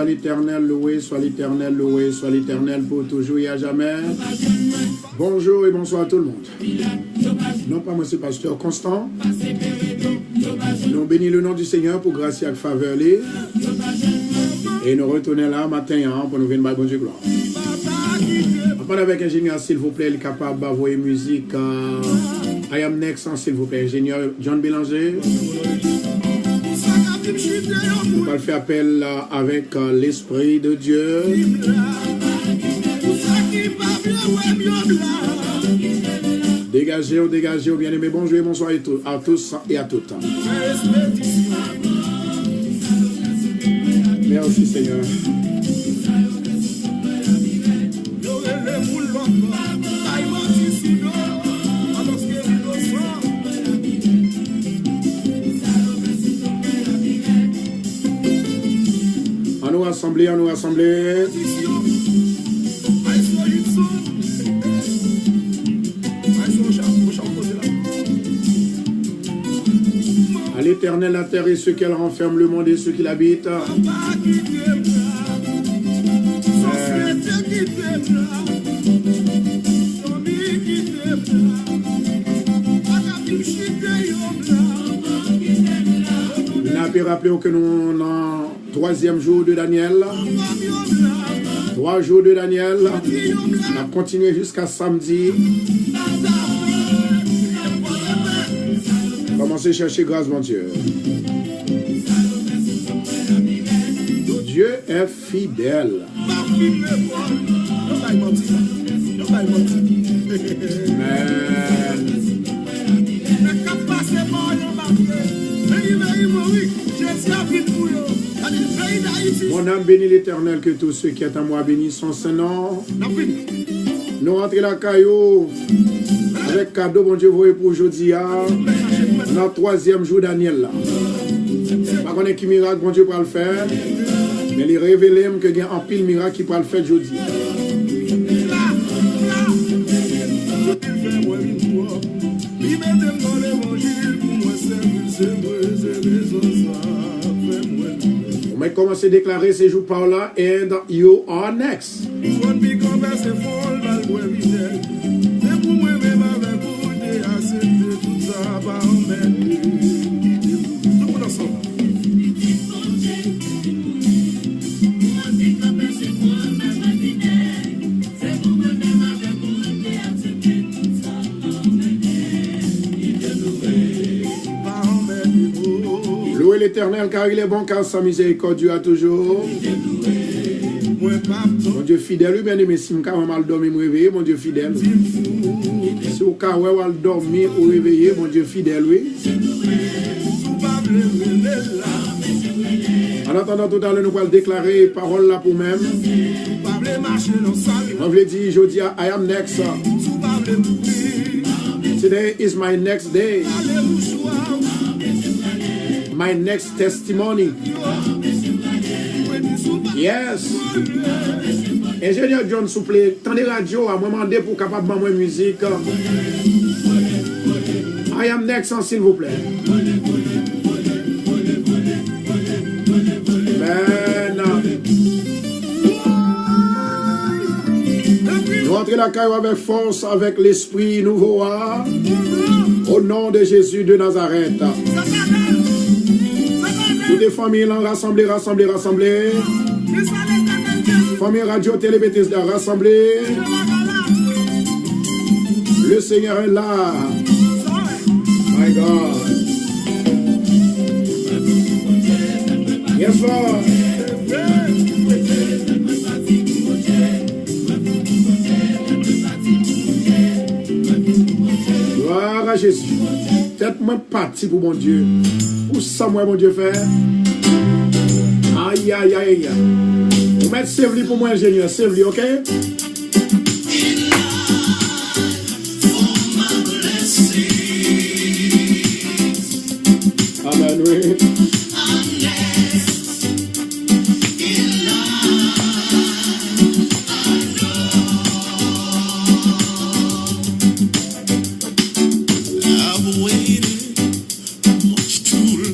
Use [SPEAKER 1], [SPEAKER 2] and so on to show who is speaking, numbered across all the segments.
[SPEAKER 1] soit l'Éternel loué, soit l'Éternel loué, soit l'Éternel pour toujours et à jamais. Bonjour et bonsoir à tout le monde. Non pas moi, c'est Pasteur Constant. Nous bénissons le nom du Seigneur pour grâce et faveur. Et nous retournons là matin pour nous venir bon Dieu gloire. Après avec ingénieur, s'il vous plaît, il est capable d'envoyer musique. I am next, s'il vous plaît, ingénieur John Bélanger. On va faire appel avec l'Esprit de Dieu. Dégagez, bien-aimés, bonjour et bonsoir à tous et à toutes. Merci Seigneur. À nous rassembler. À l'Éternel la terre et ceux qu'elle renferme, le monde et ceux qui l'habitent. Je peux rappeler que nous sommes troisième jour de Daniel. 3 jours de Daniel. On a continué jusqu'à samedi. Commencez à chercher grâce, mon Dieu. Dieu est fidèle. Amen. Mon âme bénit l'Éternel, que tous ceux qui sont en moi bénissent son Saint-Nom. Nous rentrons la caillou avec cadeau, bon Dieu, vous pour aujourd'hui. Notre 3e jour Daniel. Je ne sais pas qui miracle, bon Dieu, pour le faire. Mais il révèle qu'il y a un pile miracle qui peut le faire aujourd'hui. On va commencer à déclarer ces jours par là, and you are next. Louez l'Éternel car il est bon, car sa miséricorde a toujours. Mon Dieu fidèle, bien aimé, si je suis mal dormi, me réveiller, mon Dieu fidèle. Si vous avez mal dormi ou réveiller, mon Dieu fidèle, oui. En attendant tout à l'heure, nous allons déclarer parole là pour même. On veut dire, je dis, I am next. Today is my next day. My next testimony. Yes. Ingénieur John, s'il vous plaît, tendez radio à moi demander pour capable de faire musique. I am next, s'il vous plaît. Nous rentrons la caille avec force, avec l'esprit nouveau. Au nom de Jésus de Nazareth. Toutes les familles rassemblées. Famille radio, télé, Bethesda rassemblées. Le Seigneur est là. My God. Yes, Lord. Gloire à Jésus. Faites-moi partie pour mon Dieu. Où ça, moi, mon Dieu, fait? Aïe, aïe, aïe. Vous mettez Sévli pour moi, ingénieur. Sévli, ok? Amen, oui.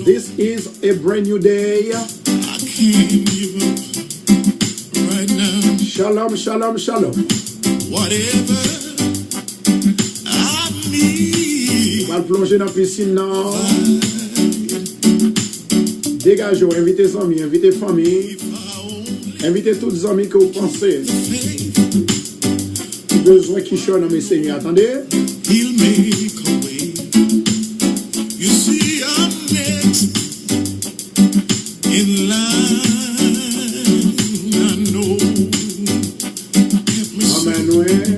[SPEAKER 1] This is a brand new day. Shalom, shalom, shalom.
[SPEAKER 2] Whatever I need.
[SPEAKER 1] On va plonger dans la piscine, non? Dégageons, invitez les amis, invitez les familles. Invitez tous les amis que vous pensez. Besoin qui chante dans mes seigneurs. Attendez.
[SPEAKER 2] He'll make a way. You see, I'm next in line. I know.
[SPEAKER 1] Amen, oui.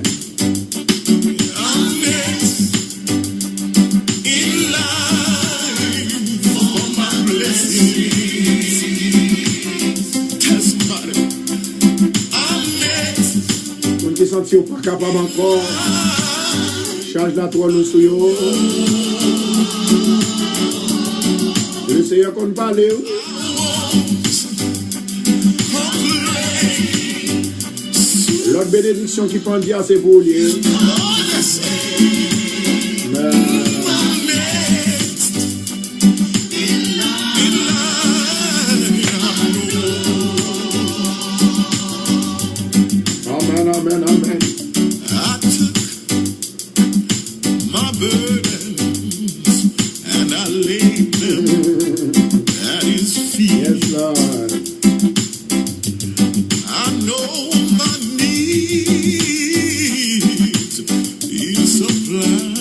[SPEAKER 2] I'm next in line for my blessings. Tell somebody. I'm next.
[SPEAKER 1] On qui sentit pas capable encore. Change la toile sur yo. Le Seigneur qu'on parle. L'autre bénédiction qui prend dire c'est pour lui. Amen, amen, amen.
[SPEAKER 2] I took my burdens and I laid them at his feet.
[SPEAKER 1] Yes, Lord.
[SPEAKER 2] I know my needs he supplied.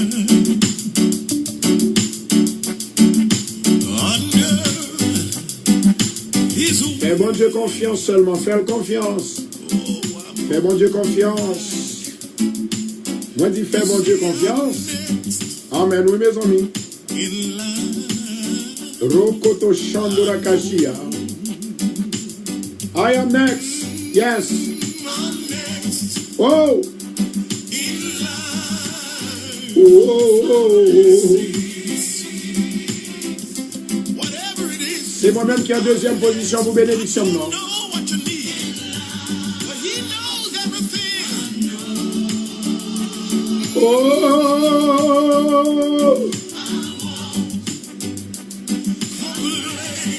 [SPEAKER 2] Under his
[SPEAKER 1] Fais bon Dieu confiance seulement, fais confiance. Fais bon Dieu confiance. Moi dis fais bon Dieu confiance. Amen, oui mes amis.
[SPEAKER 2] in line.
[SPEAKER 1] Rokoto Shandora Kashia. I am next. Yes. Oh. Oh.
[SPEAKER 2] Whatever it is,
[SPEAKER 1] C'est moi-même qui est en deuxième position pour bénédiction, non?
[SPEAKER 2] know what you need. But he knows everything.
[SPEAKER 1] Oh.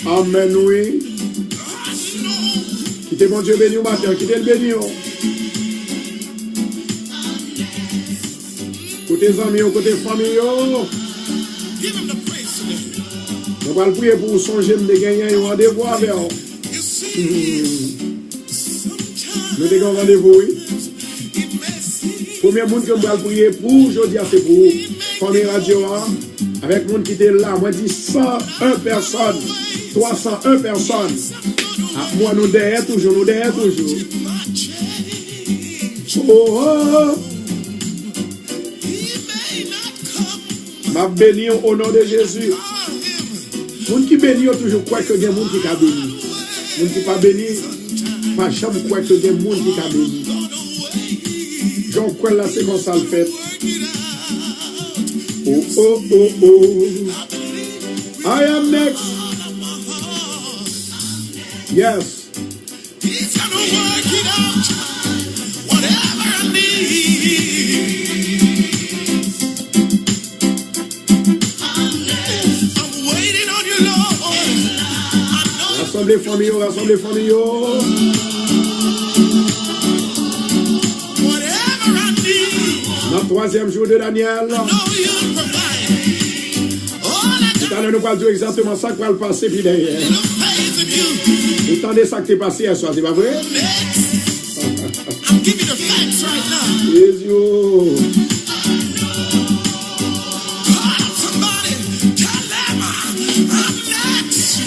[SPEAKER 1] Amen, oui. Quittez mon Dieu béni au matin, quittez le béni. Côté amis, côté famille.
[SPEAKER 2] Give him the praise today.
[SPEAKER 1] On va le prier pour songer de gagner un rendez-vous avec vous.
[SPEAKER 2] You see, sometimes
[SPEAKER 1] Nous avons un rendez-vous, oui.
[SPEAKER 2] it may seem
[SPEAKER 1] Premier monde que je vais prier pour aujourd'hui, c'est pour vous. Famille Radio, avec le monde qui était là, moi je dis 101 personnes, 301 personnes. Ah, moi nous derrière toujours, nous derrière toujours. Oh, oh. Ma béni au nom de Jésus. Moun qui béni toujours croit que il y a des gens qui sont bénis. Moun qui pas béni, pas jamais croit que il y a des gens qui sont bénis. J'en crois là, c'est comme ça le fait. Oh, oh, oh, oh. I am next. Yes.
[SPEAKER 2] he's gonna work it out. Whatever I need. I'm waiting on you, Lord. I know
[SPEAKER 1] Rassemblez famille, rassemblez famille.
[SPEAKER 2] whatever I need.
[SPEAKER 1] Dans le troisième jour de Daniel.
[SPEAKER 2] Know you'll provide. All I
[SPEAKER 1] Tout à l'heure, nous allons dire exactement ça qui va le passer, puis derrière.
[SPEAKER 2] got is faith in you.
[SPEAKER 1] Vous entendez ça qui est passé hier soir, c'est pas vrai?
[SPEAKER 2] Next. I'm giving the facts right now.
[SPEAKER 1] Jésus.
[SPEAKER 2] Call up somebody. Tell them I'm next.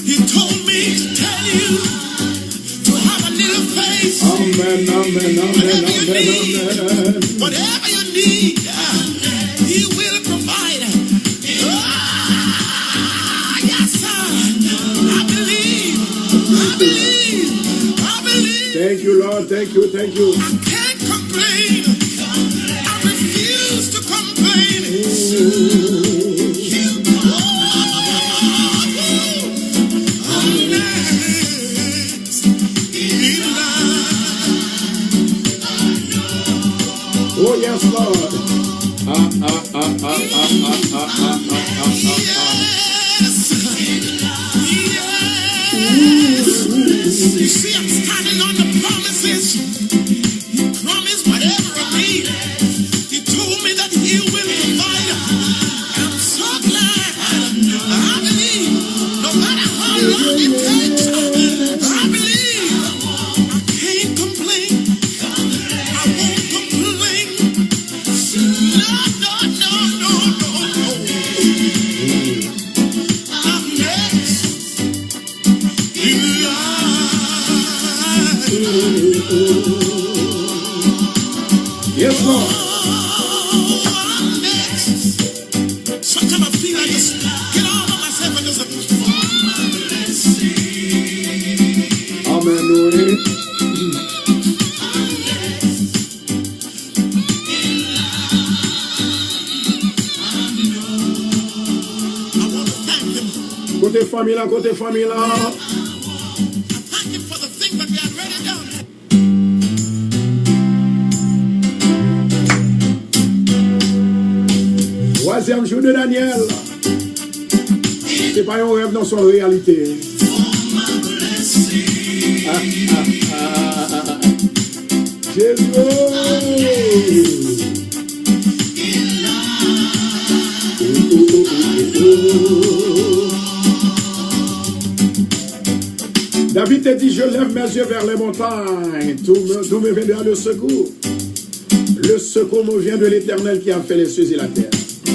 [SPEAKER 2] He told me to tell you to have a little faith.
[SPEAKER 1] Amen, amen, amen, amen, amen.
[SPEAKER 2] Whatever you need, he will provide. Yes, sir. I believe. I believe. I believe.
[SPEAKER 1] Thank you, Lord. Thank you, thank you.
[SPEAKER 2] I can't complain. I refuse to complain. You I'm next in line.
[SPEAKER 1] Oh, yes, Lord. Ah, ah, ah, ah, ah, ah, ah, ah, ah, ah, ah.
[SPEAKER 2] Yes. Yes. You see, I'm standing on the promise
[SPEAKER 1] Yes, Lord.
[SPEAKER 2] Sometimes I feel like just get all of myself and just
[SPEAKER 1] Amen, Lord. Côté famille là, côté famille là.
[SPEAKER 2] thank you for the thing that God already done.
[SPEAKER 1] Troisième jour de Daniel. C'est pas un rêve dans son réalité. Jésus. David te dit, je lève mes yeux vers les montagnes, d'où me viendra le secours. Le secours me vient de l'Éternel qui a fait les cieux et la terre.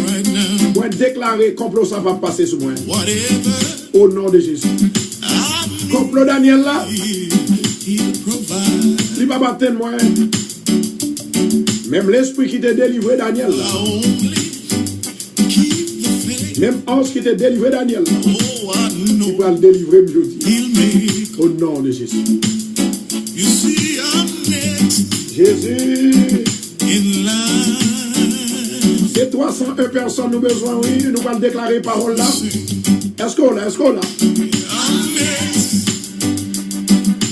[SPEAKER 2] Right now,
[SPEAKER 1] Moi déclarer complot ça va passer sur moi.
[SPEAKER 2] whatever
[SPEAKER 1] Au nom de Jésus.
[SPEAKER 2] I
[SPEAKER 1] Complot Daniel là,
[SPEAKER 2] need, He'll provide.
[SPEAKER 1] il va battre moi. Même l'esprit qui t'a délivré Daniel là.
[SPEAKER 2] Only keep the faith.
[SPEAKER 1] Même ange qui t'a délivré Daniel là.
[SPEAKER 2] Oh, I
[SPEAKER 1] Il
[SPEAKER 2] know
[SPEAKER 1] va le délivrer aujourd'hui.
[SPEAKER 2] He'll make.
[SPEAKER 1] Au nom de Jésus.
[SPEAKER 2] You see, I'm next
[SPEAKER 1] Jésus.
[SPEAKER 2] in line.
[SPEAKER 1] C'est 301 personnes nous besoin, oui. Nous allons déclarer parole là. Est-ce qu'on là? Est-ce qu'on là?
[SPEAKER 2] I'm next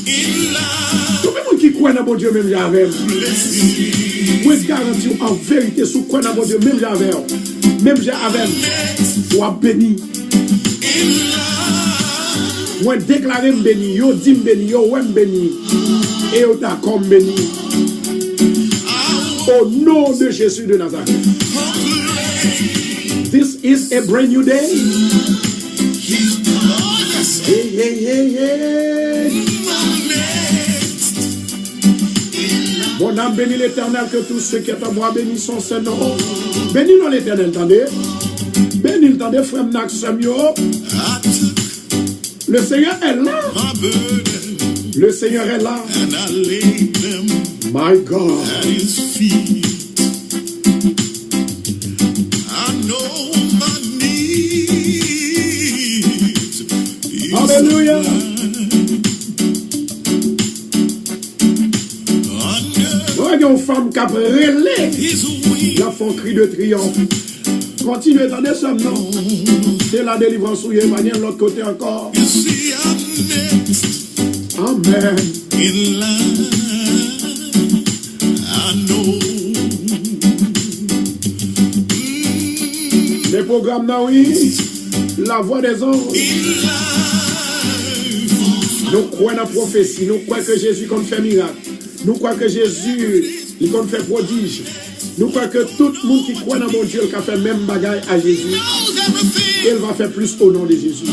[SPEAKER 2] in line.
[SPEAKER 1] Tout le monde qui croit dans mon Dieu, même j'avais.
[SPEAKER 2] Blessed.
[SPEAKER 1] Moi, je garantis en vérité, sous quoi dans mon Dieu, même j'avais. Même j'avais. Sois béni.
[SPEAKER 2] In line.
[SPEAKER 1] Moi, déclarer béni. Yo dit béni. Yo ouais béni. Et yo d'accord béni. Au nom de Jésus de Nazareth. This is a brand new day. Hey, hey, hey, hey. Mon âme bénit l'Éternel, que tous ceux qui sont en moi bénissent son Saint-Nom. Bénis-nous l'Éternel, attendez. Bénis le frère Maxime. Le Seigneur est là.
[SPEAKER 2] My burden,
[SPEAKER 1] Le Seigneur est là.
[SPEAKER 2] and I laid them
[SPEAKER 1] My God.
[SPEAKER 2] at His feet. I know my needs. He's
[SPEAKER 1] Hallelujah.
[SPEAKER 2] under
[SPEAKER 1] Il y a une femme qui a relé.
[SPEAKER 2] His wings.
[SPEAKER 1] Il a fait un cri de triomphe. Continuez, attendez ça, non? C'est la délivrance où il y a de l'autre côté encore.
[SPEAKER 2] You see, I'm next
[SPEAKER 1] Amen.
[SPEAKER 2] in line. I know.
[SPEAKER 1] Les programmes, là, oui. La voix des anges.
[SPEAKER 2] In life.
[SPEAKER 1] Nous croyons dans la prophétie. Nous croyons que Jésus compte faire miracle. Nous croyons que Jésus, il compte faire prodige. Nous croyons que tout le monde qui croit dans mon Dieu, qui a fait le même bagaille à Jésus,
[SPEAKER 2] Knows everything.
[SPEAKER 1] il va faire plus au nom de Jésus.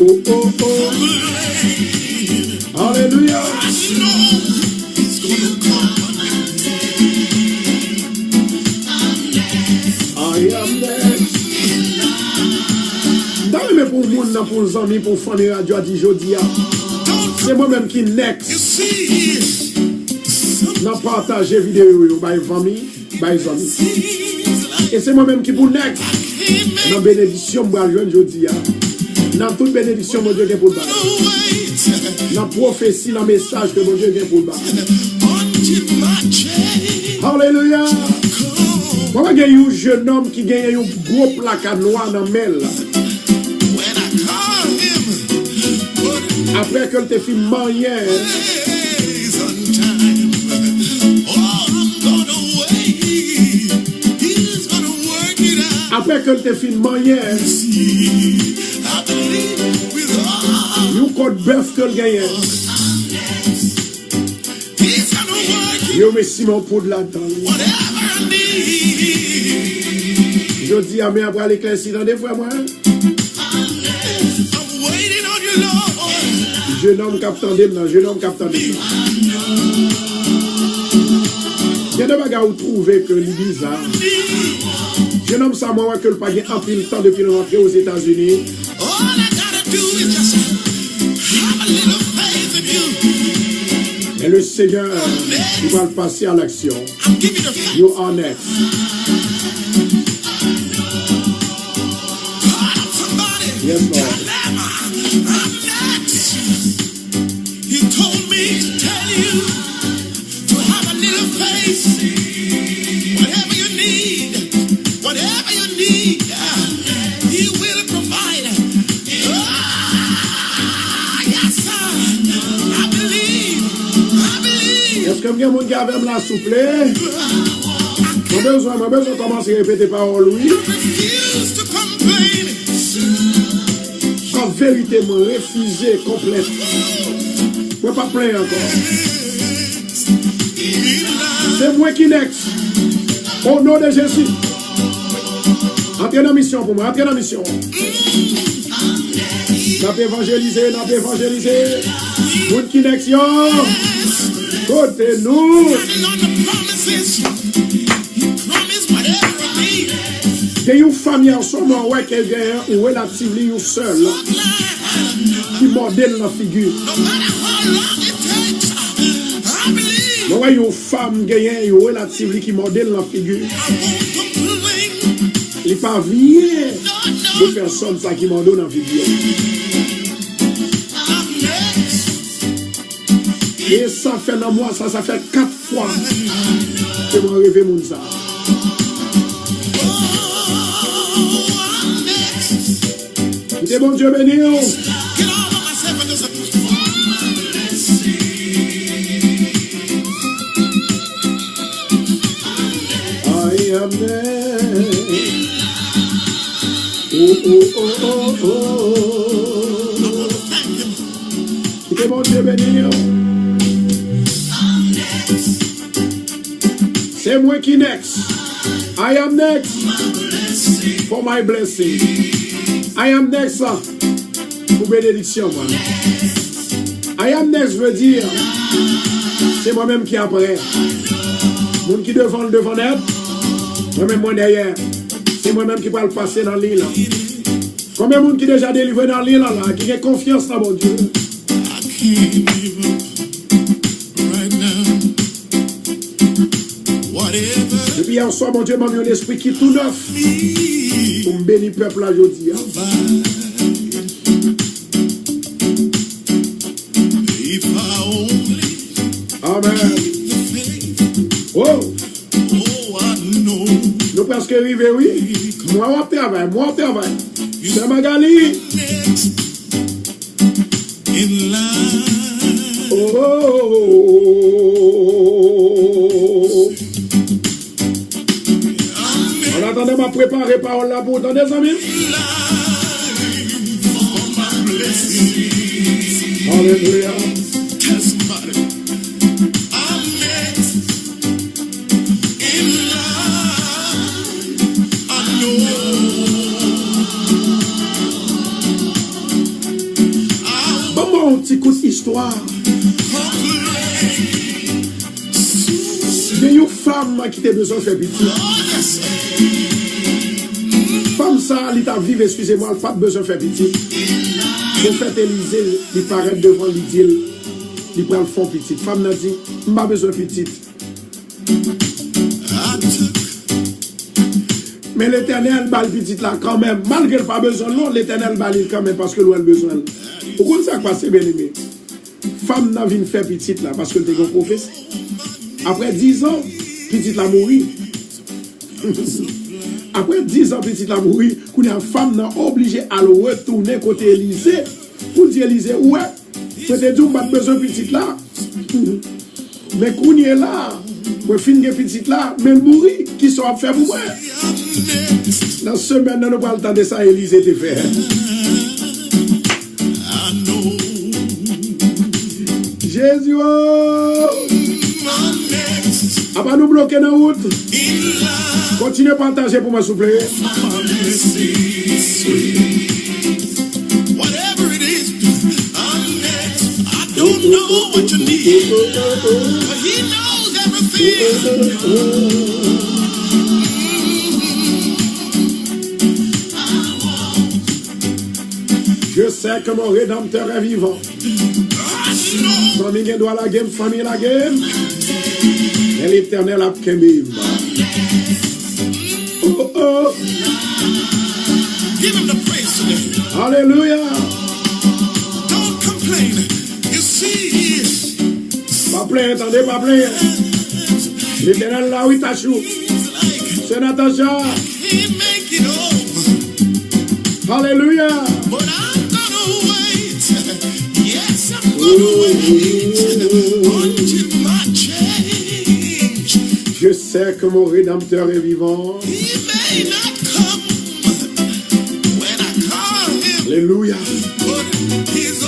[SPEAKER 1] Oh, oh, oh. Alléluia.
[SPEAKER 2] I know He's gonna come.
[SPEAKER 1] I am next. D'ailleurs, pour le monde, pour les amis, pour les radio, dit Jodia. C'est moi-même qui next.
[SPEAKER 2] You see,
[SPEAKER 1] N'a partagé vidéo yo by famille, by amis.
[SPEAKER 2] seems like
[SPEAKER 1] Et c'est moi-même qui pour next.
[SPEAKER 2] He
[SPEAKER 1] Dans
[SPEAKER 2] made
[SPEAKER 1] bénédiction moi joindre Jodia. Dans toute bénédiction mon Dieu vient pour le bas.
[SPEAKER 2] a way
[SPEAKER 1] Dans prophétie, dans message que mon Dieu vient pour le bas.
[SPEAKER 2] until my change
[SPEAKER 1] Alléluia.
[SPEAKER 2] come.
[SPEAKER 1] Comment il y a un jeune homme qui gagne un gros placard noir dans mail
[SPEAKER 2] When I call Him, but
[SPEAKER 1] après que te fait marier.
[SPEAKER 2] days on time. Oh, I'm gonna wait. He's gonna work it out.
[SPEAKER 1] Après que te fait marier.
[SPEAKER 2] See, I believe with all.
[SPEAKER 1] Un code bœuf que le gagne.
[SPEAKER 2] He's gonna work it.
[SPEAKER 1] Yo merci mon pour de la dedans.
[SPEAKER 2] Whatever I need.
[SPEAKER 1] Je dis à mes après l'éclaircir dans des fois moi.
[SPEAKER 2] I'm waiting on you, Lord.
[SPEAKER 1] Jeune homme captant des non, jeune homme captant des non. Il y a des bagages où trouver que l'église bizarre. Jeune homme ça moi que le pas en pile temps depuis le rentrée aux États-Unis.
[SPEAKER 2] All I gotta do is just have a little faith in you.
[SPEAKER 1] Et le Seigneur, il va le passer à l'action.
[SPEAKER 2] I'm giving you the faith.
[SPEAKER 1] You are next. Yes, Lord.
[SPEAKER 2] I'm next. He told me to tell you to have a little faith. Whatever you need, He will provide. Yes, sir. I believe.
[SPEAKER 1] Est-ce que vous avez un monde qui avait la souple? J'ai besoin de commencer à répéter parole, oui.
[SPEAKER 2] Refuse to complain.
[SPEAKER 1] En vérité, me refuser complète. Je ne pas plaindre encore. C'est moi qui next. Au nom de Jésus. Entrez dans la mission pour moi. Entrez dans la mission. N'a pas évangélisé. Monde qui next, yo. Côté nous. Il y a une famille en ce moment où elle est relativement seule. Qui modèle la figure. Mais ouais, une femme gagnée, relativement qui modèle la figure. Il n'est pas vieux de personne ça qui modèle la figure. Et ça fait dans moi, ça fait 4 fois que je rêve mon ça. C'est bon Dieu béni. I am there. Oh. C'est bon Dieu béni. C'est moi qui next. I am next for my blessing. I am next pour bénédiction. I am next veut dire c'est moi-même qui après. Mon qui devant net, moi-même moi derrière. C'est moi-même qui va le passer dans l'île. Combien de monde qui déjà délivré dans l'île là, qui a confiance dans mon Dieu. Depuis hier soir, mon Dieu m'a mis un esprit qui est tout neuf pour me bénir le peuple là aujourd'hui. Amen. Oh! Nous presque arrivés, oui. Moi, on travaille. C'est Magali. Oh! En attendant, m'a préparé parole là pour entendre des amis. Alléluia. Bon, petit coup d'histoire. Il y a une femme qui a besoin de faire petit. Femme ça, elle t'a vivre, excusez-moi, elle n'a pas besoin de faire petit. Pour faire Élysée, il paraît devant l'idée, il prend le fond petit. Femme n'a dit, je n'ai pas besoin de petit. Mais l'Éternel bat le petit là quand même. Malgré le pas besoin de l'eau, l'Éternel bat quand même parce que l'eau a besoin. Pourquoi ça passe bien aimé? Femme n'a vu faire petit là parce que t'es un professeur. Après 10 ans, petit là mourit. Après 10 ans, petit là mourit. Quand une femme n'a obligé à le retourner côté Élysée pour dire Élysée, ouais, peut-être que pas besoin de petit là. Mais quand il est là, pour finir petit là, mais mourir, qui soit fait pour moi. Dans ce semaine, nous pas le temps de ça, Élysée te fait. Jésus, oh! Ah bah nous bloquer dans la route. Continuez à partager pour moi, s'il vous plaît.
[SPEAKER 2] Whatever it is, I'm next. I don't know what you need, but He knows everything.
[SPEAKER 1] Je sais que mon Rédempteur est vivant. Famille doit la game, famille la game. Et l'Éternel a kemim. Oh oh.
[SPEAKER 2] Give him the praise today.
[SPEAKER 1] Alléluia.
[SPEAKER 2] Don't complain. You see,
[SPEAKER 1] Pas plein, attendez, pas plein. L'Éternel là où il t'a chou. C'est Natacha.
[SPEAKER 2] he make it over.
[SPEAKER 1] Alléluia.
[SPEAKER 2] But I'm gonna wait. Yes, I'm gonna wait until my change.
[SPEAKER 1] Je sais que mon Rédempteur est vivant.
[SPEAKER 2] He may not come when I call him,
[SPEAKER 1] Alléluia.
[SPEAKER 2] but he's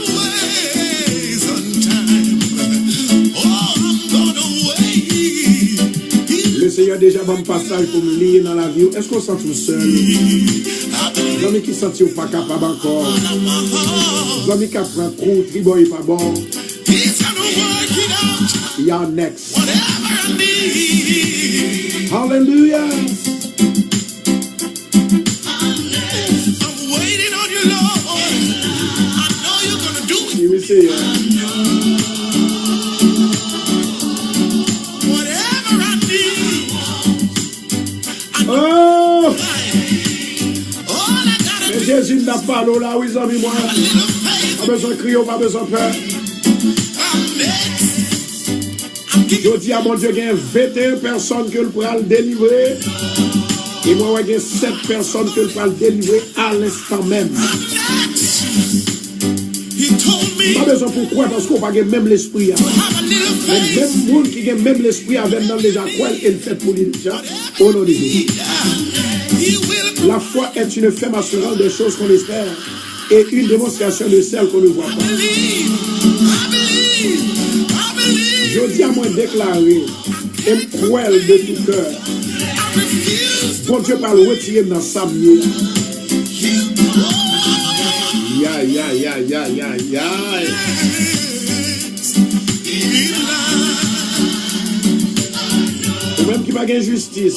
[SPEAKER 2] always on time. Oh, I'm gonna wait.
[SPEAKER 1] Le Seigneur déjà bon passage pour me lire dans la vie. Est-ce qu'on sent tout seul? Les amis qui sentent pas capable encore. Les amis qui apprennent trop, triboy pas bon.
[SPEAKER 2] He's gonna work it out.
[SPEAKER 1] Il y a un next.
[SPEAKER 2] Whatever I need.
[SPEAKER 1] Alléluia.
[SPEAKER 2] I'm waiting on you, Lord. I know you're gonna do it.
[SPEAKER 1] Oui, Seigneur.
[SPEAKER 2] Whatever I need.
[SPEAKER 1] Oh!
[SPEAKER 2] All I gotta
[SPEAKER 1] Mais
[SPEAKER 2] do
[SPEAKER 1] Jésus n'a pas l'eau là, oui, amis, moi.
[SPEAKER 2] is a little faith.
[SPEAKER 1] Pas besoin de crier, pas besoin de peur.
[SPEAKER 2] I'm next. I'm
[SPEAKER 1] Je
[SPEAKER 2] kicking.
[SPEAKER 1] dis à mon Dieu qu'il y a 21 personnes que le pourra le délivrer. Et moi, il y a 7 personnes que le pourra le délivrer à l'instant même.
[SPEAKER 2] I'm next. He told me
[SPEAKER 1] Pas besoin pourquoi, parce qu'on n'a pas même l'esprit.
[SPEAKER 2] to have a little
[SPEAKER 1] Mais
[SPEAKER 2] faith.
[SPEAKER 1] même monde qui a même l'esprit avec nous déjà quoi et le fait pour lui déjà au nom de Jésus.
[SPEAKER 2] He will.
[SPEAKER 1] La foi est une ferme assurance des choses qu'on espère et une démonstration de celles qu'on ne voit pas.
[SPEAKER 2] Believe. I believe. I believe.
[SPEAKER 1] Je dis à moi déclarer et cruel de tout cœur.
[SPEAKER 2] I refuse to
[SPEAKER 1] Bon Dieu parle retirer dans sa mieux. Ya ya ya ya ya ya. Ou même qui va gagner justice.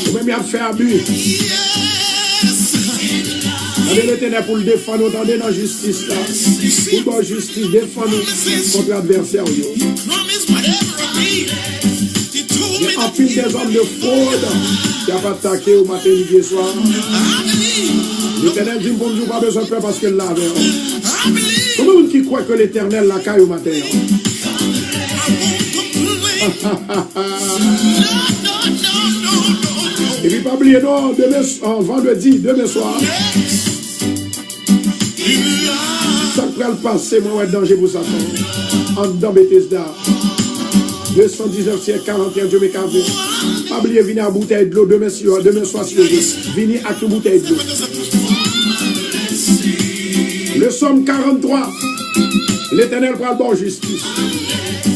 [SPEAKER 1] Ou même il a fait abus.
[SPEAKER 2] Yes.
[SPEAKER 1] Avec l'Éternel pour le défendre, entendez dans la justice là. Pour la justice, défendre contre l'adversaire.
[SPEAKER 2] Promise whatever I need. He told
[SPEAKER 1] Il y
[SPEAKER 2] me
[SPEAKER 1] a un
[SPEAKER 2] that
[SPEAKER 1] pile des hommes de fraude qui a attaqué au matin, midi et soir.
[SPEAKER 2] I believe.
[SPEAKER 1] L'Éternel dit pour nous pas besoin de peur parce qu'elle l'avait.
[SPEAKER 2] I believe.
[SPEAKER 1] Comment on qui croit que l'Éternel la caille au matin?
[SPEAKER 2] I won't complain. No.
[SPEAKER 1] Et puis pas oublier, non, demain, vendredi, demain soir, ça peut le passer, moi, ouais, danger pour Satan. En dedans, Bethesda. 219 siècle 41, Dieu m'est cavé. Pas oublier, venir à bouteille de l'eau demain soir, si vous voulez. Venir à une bouteille de l'eau. Le Somme 43, l'Éternel prend bon justice.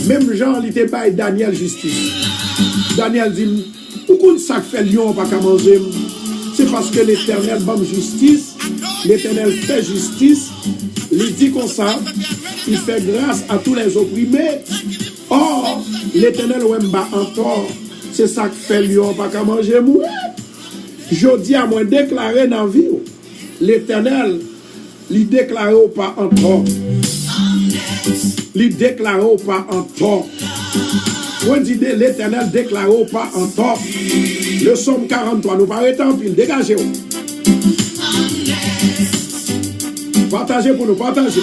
[SPEAKER 1] Même Jean, il était pas Daniel justice. Daniel dit, pourquoi ça fait lion pas qu'à manger? C'est parce que l'Éternel donne justice, l'Éternel fait justice, il dit comme ça, il fait grâce à tous les opprimés. Or, l'Éternel ou pas encore, c'est ça que fait lion pas qu'à manger. Je dis à moi déclarer dans la vie, l'Éternel, il déclare pas encore. Il déclare pas encore. On dit l'Éternel déclare pas encore. Le Somme 43, nous paraît en pile, dégagez. Partagez pour nous, partagez.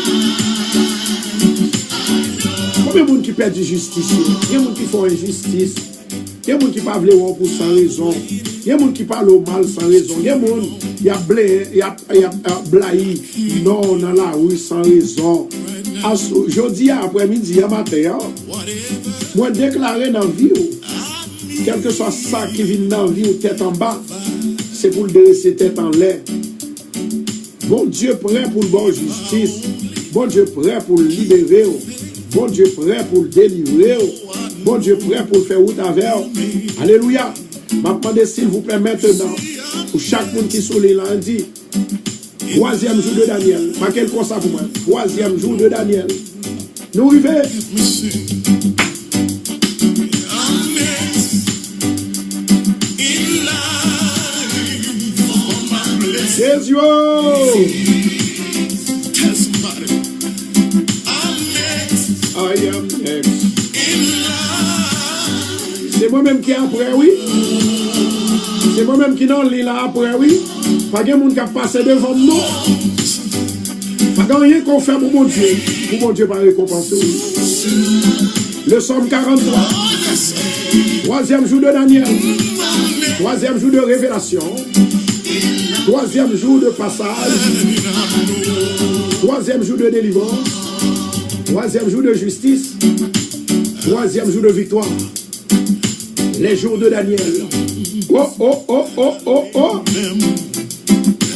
[SPEAKER 1] Combien de gens qui perdent justice? Il y a des gens qui font injustice. Il y a des gens qui parlent pour sans raison. Il y a des gens qui parlent mal sans raison. Il y a des gens qui blaï non dans la rue sans raison. Jeudi après-midi, à matin, moi déclarer dans la vie, quel que soit ça qui vient dans la vie ou tête en bas, c'est pour le dresser tête en l'air. Bon Dieu prêt pour le bon justice. Bon Dieu prêt pour le libérer. Bon Dieu prêt pour le délivrer. Bon Dieu prêt pour le faire route avec. Alléluia. M'attendez s'il vous plaît maintenant, pour chaque monde qui sont les lundis, 3e jour de Daniel. Pas quel constat pour moi. 3e jour de Daniel. Nous arrivons. Jésus.
[SPEAKER 2] Tell somebody, I'm next
[SPEAKER 1] I am next.
[SPEAKER 2] in line.
[SPEAKER 1] C'est moi-même qui est après, oui. C'est moi-même qui dans l'île là après, oui. Pas de monde qui a passé devant nous. Pas de rien qu'on fait pour mon Dieu. Pour mon Dieu, pas récompenser. Oui. Le Somme 43. Troisième jour de Daniel. Troisième jour de révélation. Troisième jour de passage. Troisième jour de délivrance. Troisième jour de justice. Troisième jour de victoire. Les jours de Daniel. Oh, oh, oh, oh, oh, oh.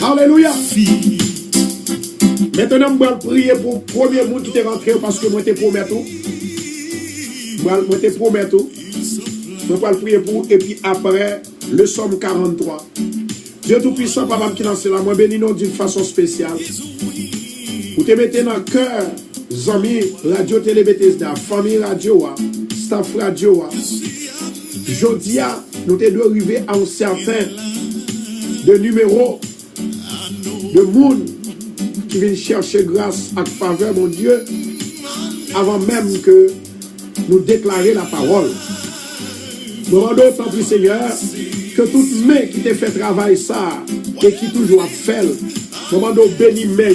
[SPEAKER 1] Alléluia. Maintenant, je vais prier pour le premier monde qui est rentré parce que moi, je te promets tout. Moi, je te promets tout. Je vais prier pour et puis après, le Somme 43. Dieu Tout-Puissant, Papa qui lance là, moi bénis nous d'une façon spéciale. Vous te mettez dans le cœur, amis, Radio Télé Bethesda, famille radio, staff radio. Jodia, nous te devons arriver à un certain de numéro de monde qui viennent chercher grâce à faveur, mon Dieu, avant même que nous déclarer la parole. Nous demandons autant plus, Seigneur, que toute main qui t'a fait travail ça et qui toujours a fait, nous demandons béni main,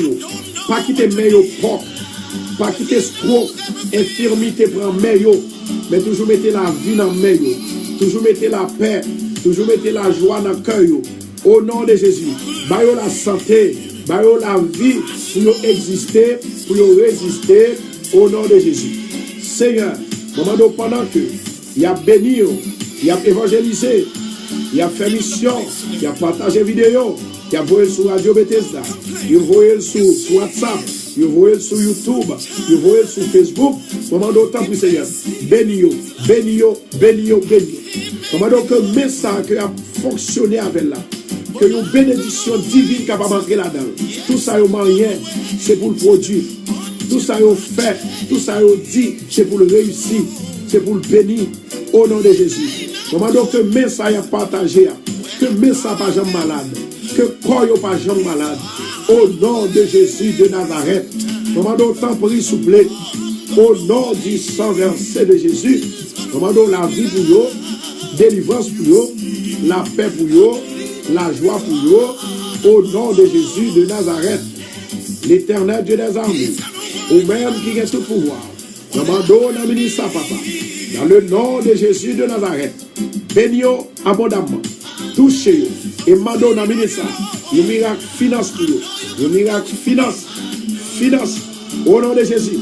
[SPEAKER 1] pas quitter main propre, pas quitter escroc, infirmité prend main, mais toujours mettez la vie dans main, toujours mettez la paix, toujours mettez la joie dans le cœur. Au nom de Jésus, baillons la santé, baillons la vie pour exister, pour résister, au nom de Jésus. Seigneur, demandons pendant que il a béni, il a évangélisé, il a fait mission, il a partagé vidéo, il a envoyé sur Radio Bethesda, il a envoyé sur WhatsApp, il a envoyé sur YouTube, il a envoyé sur Facebook. Demandons autant pour Seigneur. Béni, béni, béni, béni. Demandons que le message qui a fonctionné avec là, que une bénédiction divine capable d'entrer là-dedans. Tout ça, il rien, c'est pour le produire. Tout ça, il fait, tout ça, il dit, c'est pour le réussir, c'est pour le bénir. Au nom de Jésus. Demandons que le message a partagé, que le message pas jamais malade, que le corps n'est pas jamais malade. Au nom de Jésus de Nazareth. Demandons tant pour y souffler. Au nom du sang versé de Jésus. Demandons la vie pour vous, délivrance pour vous, la paix pour vous, la joie pour vous. Au nom de Jésus de Nazareth. L'Éternel Dieu des armées. Ou même qui a tout pouvoir. Demandons dans le ministre papa. Dans le nom de Jésus de Nazareth, bénis-vous abondamment, touchez-vous et mandons dans le ministère, le miracle finance pour vous, le miracle finance, au nom de Jésus,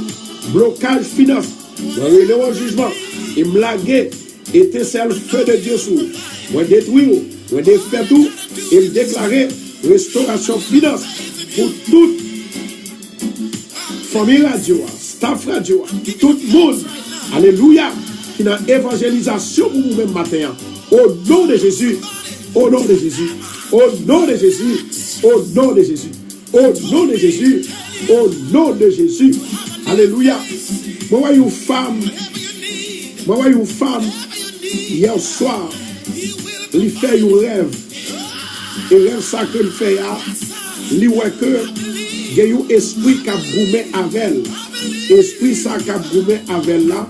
[SPEAKER 1] blocage finance, le jugement, et blaguer, étincelle feu de Dieu sur vous, moi détruire, moi défaire tout, et me déclarer restauration finance pour toute famille radio, staff radio, tout le monde, alléluia. Qui dans évangélisation pour vous-même matin. Au nom de Jésus. Au nom de Jésus. Au nom de Jésus. Au nom de Jésus. Au nom de Jésus. Au nom de Jésus. Alléluia. Moi, voyez une femme. Moi, voyez une femme. Hier soir. Il fait un rêve. Et rêve ça que il fait. Il voit que il y a un esprit qui a broumé avec elle. Esprit ça qui a broumé avec elle là.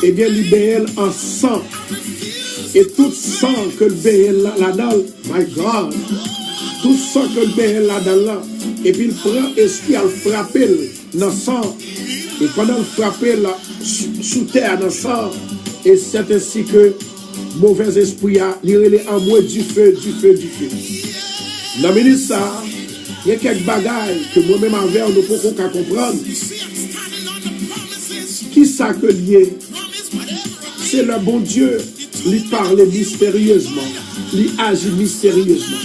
[SPEAKER 1] Et bien libérer en sang. Et tout sang que le béel là-dedans, my God, tout sang que le béel là-dedans, et puis il prend esprit à le frapper dans le sang. Et pendant le frapper là, sous terre dans le sang, et c'est ainsi que mauvais esprit a liré en moi du feu. Dans le ministre ça, il y a quelques bagailles que moi-même avec nous pouvons comprendre. Qui ça que lié? C'est le bon Dieu, lui parle mystérieusement, lui agit mystérieusement.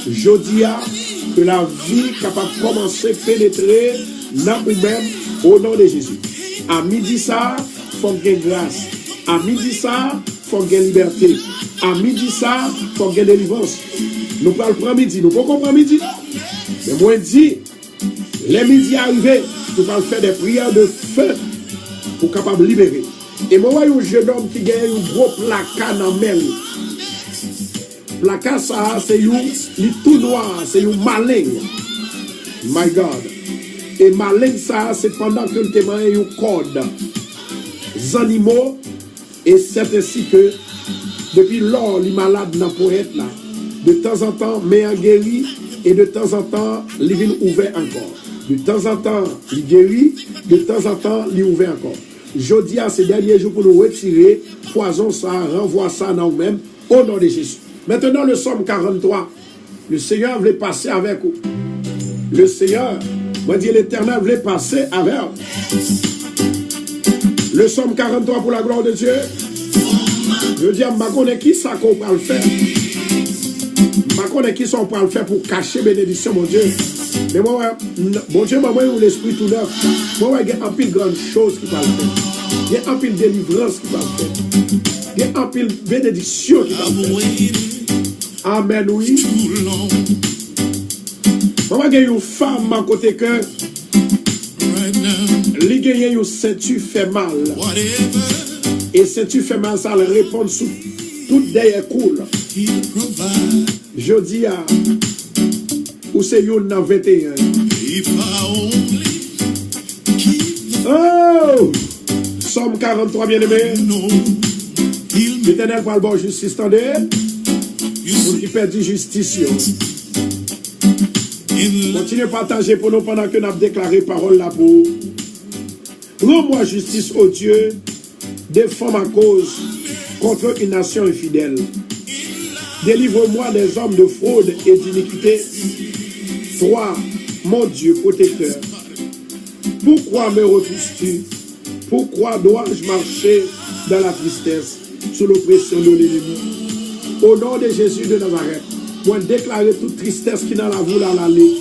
[SPEAKER 1] Je dis que la vie capable de commencer à pénétrer dans nous-mêmes au nom de Jésus. À midi ça, il faut gagner grâce. À midi ça, il faut gagner liberté. À midi ça, il faut gagner délivrance. Nous prenons le premier midi, nous pouvons comprendre midi. Mais moi je dis, les midis arrivés, nous allons faire des prières de feu pour capable de libérer. Et moi, je vois un jeune homme qui gagne un gros placard dans la main. Placard ça, c'est tout noir, c'est un malin. My God. Et malin ça, c'est pendant que le témoin est un code. Les animaux, et c'est ainsi que, depuis lors, les malades n'ont pas être là. De temps en temps, mais en guéri, et de temps en temps, les villes ouvert encore. De temps en temps, les guérit, de temps en temps, les ouvert encore. Jeudi à ces derniers jours pour nous retirer, poison ça, renvoie ça dans nous-mêmes, au nom de Jésus. Maintenant, le psaume 43, le Seigneur voulait passer avec vous. Le Seigneur, moi dire l'Éternel voulait passer avec vous. Le psaume 43 pour la gloire de Dieu. Je dis à Mbakone qui ça qu'on peut le faire. Mbakone qui ça on peut le faire pour cacher bénédiction, mon Dieu. Mais moi, bon Dieu, moi, l'esprit tout neuf. Moi, il y a un pile de grandes choses qui peuvent le faire. Il y a un pile de délivrance qui peuvent le faire. Il y a un pile de bénédiction qui peuvent le faire. Amen, oui. Moi, il y a une femme à côté que les gagnants, ceinture fait mal. Et ceinture fait mal, ça le répond sous tout derrière cool. Je dis à ou c'est yon dans 21. Oh! Somme 43, bien-aimé. L'Éternel parle bon justice, tendez. Pour qui perd justice. Continuez à partager pour nous pendant que nous avons déclaré parole là pour. Rends-moi justice, ô Dieu. Défends ma cause contre une nation infidèle. Délivre-moi des hommes de fraude et d'iniquité. Toi, mon Dieu protecteur, pourquoi me refuses-tu? Pourquoi dois-je marcher dans la tristesse, sous l'oppression de l'ennemi? Au nom de Jésus de Nazareth, moi déclarer toute tristesse qui n'a la voulu aller.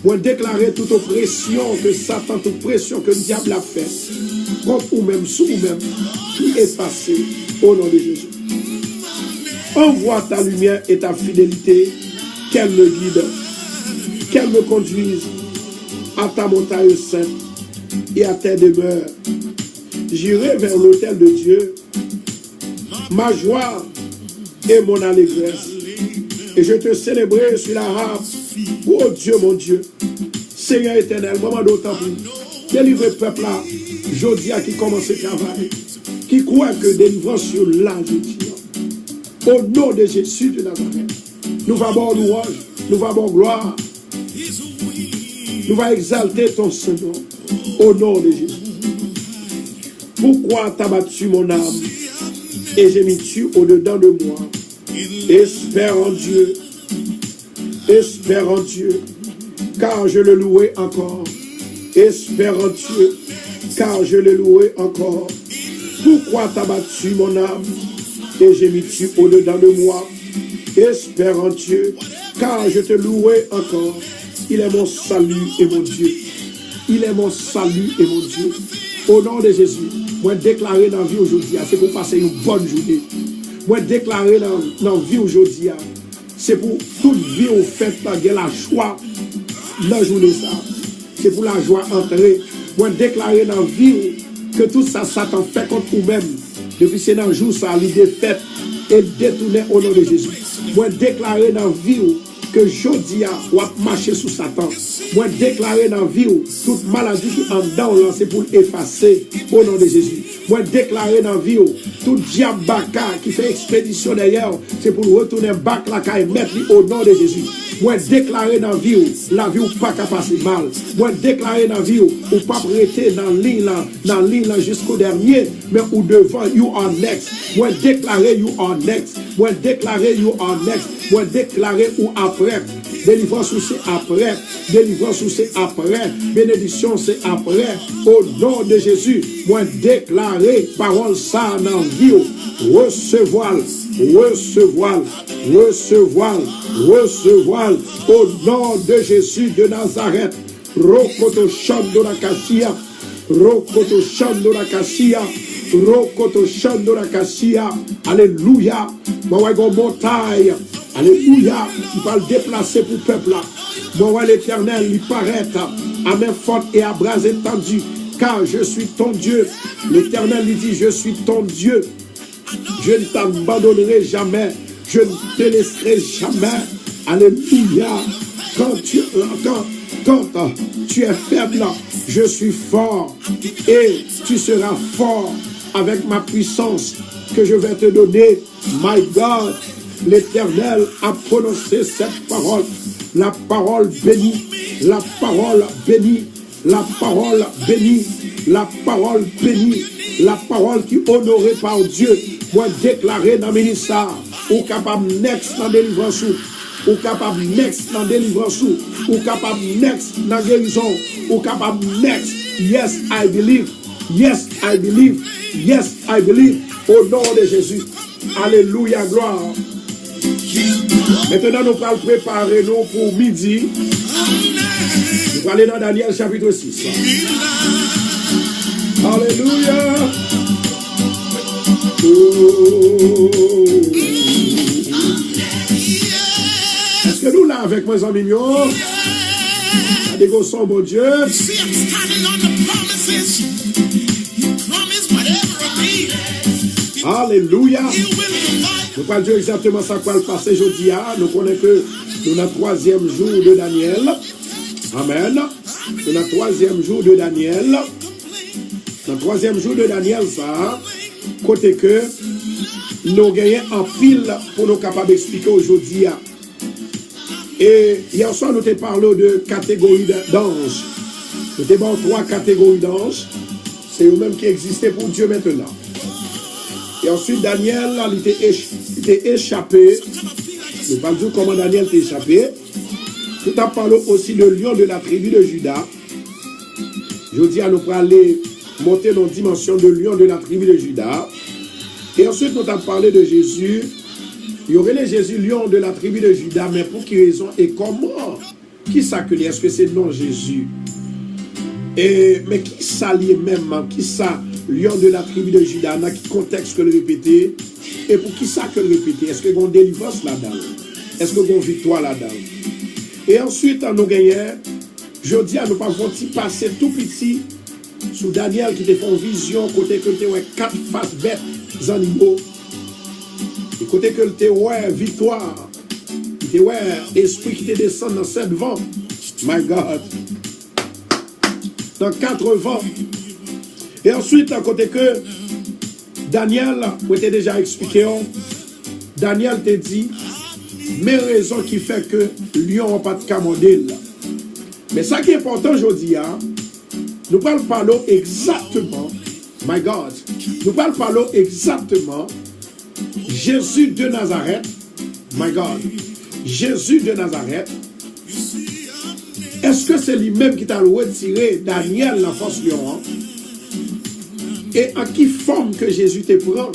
[SPEAKER 1] Moi déclarer toute oppression que Satan, toute pression que le diable a fait, contre ou-même, sous ou-même, qui est passé au nom de Jésus. Envoie ta lumière et ta fidélité, qu'elle me guide, qu'elle me conduise à ta montagne sainte et à tes demeures. J'irai vers l'autel de Dieu, ma joie et mon allégresse, et je te célébrerai sur la harpe. Oh Dieu, mon Dieu, Seigneur éternel, moment d'autant plus, délivre le peuple là, jeudi à qui commence le travail, qui croit que délivrance sur là, jeudi. Au nom de Jésus de Nazareth, nous allons louange, nous allons gloire. Nous allons exalter ton Seigneur au nom de Jésus. Pourquoi t'as battu mon âme et j'ai mis tu au-dedans de moi? Espère en Dieu, car je le louerai encore. Espère en Dieu, car je le louerai encore. Pourquoi t'as battu mon âme et j'ai mis tu au-dedans de moi? Espère en Dieu, car je te louerai encore. Il est mon salut et mon Dieu. Il est mon salut et mon Dieu. Au nom de Jésus, moi déclarer dans la vie aujourd'hui, c'est pour passer une bonne journée. Moi déclarer dans la vie aujourd'hui, c'est pour toute vie au fait de la joie dans la journée. C'est pour la joie entrée. Moi déclarer dans la vie que tout ça, Satan fait contre nous-mêmes. Depuis c'est dans le jour, ça a l'idée faite et détourné au nom de Jésus. Moi déclarer dans la vie que Jodia va marcher sous Satan. Moi déclarer dans la vie toute maladie qui en dedans c'est pour effacer au nom de Jésus. Moi déclarer dans la vie tout diable qui fait expédition d'ailleurs, c'est pour retourner bac là et mettre au nom de Jésus. Moi déclarer dans la vie ou pas qu'à passer mal. Moi déclarer dans la vie ou pas prêter dans la ligne là jusqu'au dernier, mais ou devant you are next. Moi déclarer you are next. Moi déclarer you are next. Moi déclarer ou après. Délivrance c'est après. Délivrance c'est après. Bénédiction c'est après. Au nom de Jésus, moi déclarer parole ça dans vie. Recevoir au nom de Jésus de Nazareth. Rokoto Shandora Kassia, Rokoto Shandora Kassia, Rokoto Shandora Kassia. Alléluia. Moi, montagne. Alléluia. Il va le déplacer pour le peuple là. Moi, l'Éternel, il paraît à main forte et à bras étendus. Car je suis ton Dieu. L'Éternel lui dit, je suis ton Dieu. Je ne t'abandonnerai jamais. Je ne te laisserai jamais. Alléluia. Quand tu es faible, je suis fort. Et tu seras fort avec ma puissance que je vais te donner. My God, l'Éternel a prononcé cette parole. La parole bénie, la parole bénie, la parole bénie, la parole bénie, la parole qui est honorée par Dieu. Moi déclaré dans le ministère, ou capable next dans délivrance, ou capable next dans délivrance, ou capable next dans guérison, ou capable next. Yes, I believe. Yes, I believe. Yes, I believe. Au nom de Jésus. Alléluia, gloire. Maintenant, nous allons préparer nous pour midi. Nous allons aller dans Daniel chapitre 6. Alléluia. Oh. Est-ce que nous là avec mes amis mignons? Dégossons mon Dieu. Alléluia. Nous parlons Dieu exactement ça quoi le passé jeudi. Nous connaissons que nous avons le 3e jour de Daniel. Amen. Nous avons le 3e jour de Daniel. Dans le 3e jour de Daniel, ça, côté que nous gagnons en pile pour nous capables d'expliquer aujourd'hui. Et hier soir, nous te parlons de catégories d'anges. Nous te parlons 3 catégories d'anges. C'est eux-mêmes qui existaient pour Dieu maintenant. Et ensuite, Daniel, il était échappé. Nous ne parlons pas comment Daniel était échappé. Nous t'en parlons aussi de lion de la tribu de Juda. Je dis à nous pour aller monter dans la dimension de lion de la tribu de Juda. Et ensuite, nous t'en parlé de Jésus. Il y aurait les Jésus, lion de la tribu de Juda, mais pour quelle raison et comment? Qui s'accueille? Est-ce que c'est le nom Jésus? Mais qui s'allie même? Qui ça? Lion de la tribu de Juda, dans quel contexte que le répéter? Et pour qui ça que le répéter? Est-ce que vous avez délivrance là-dedans? Est-ce que vous avez victoire là-dedans? Et ensuite, nous gagnons, je dis à nous pas passer tout petit sous Daniel qui te fait une vision, côté que tu as 4 faces bêtes animaux. Et côté que tu as victoire, tu as esprit qui te descend dans 7 vents. My God. Dans 4 vents. Et ensuite, à côté que Daniel, vous t'ai déjà expliqué, Daniel te dit, mes raisons qui fait que lion n'a pas de camodil. Mais ça qui est important aujourd'hui, nous parlons exactement, my God, nous parlons exactement Jésus de Nazareth, my God, Jésus de Nazareth. Est-ce que c'est lui-même qui t'a retiré Daniel la force lion? Et en qui forme que Jésus te prend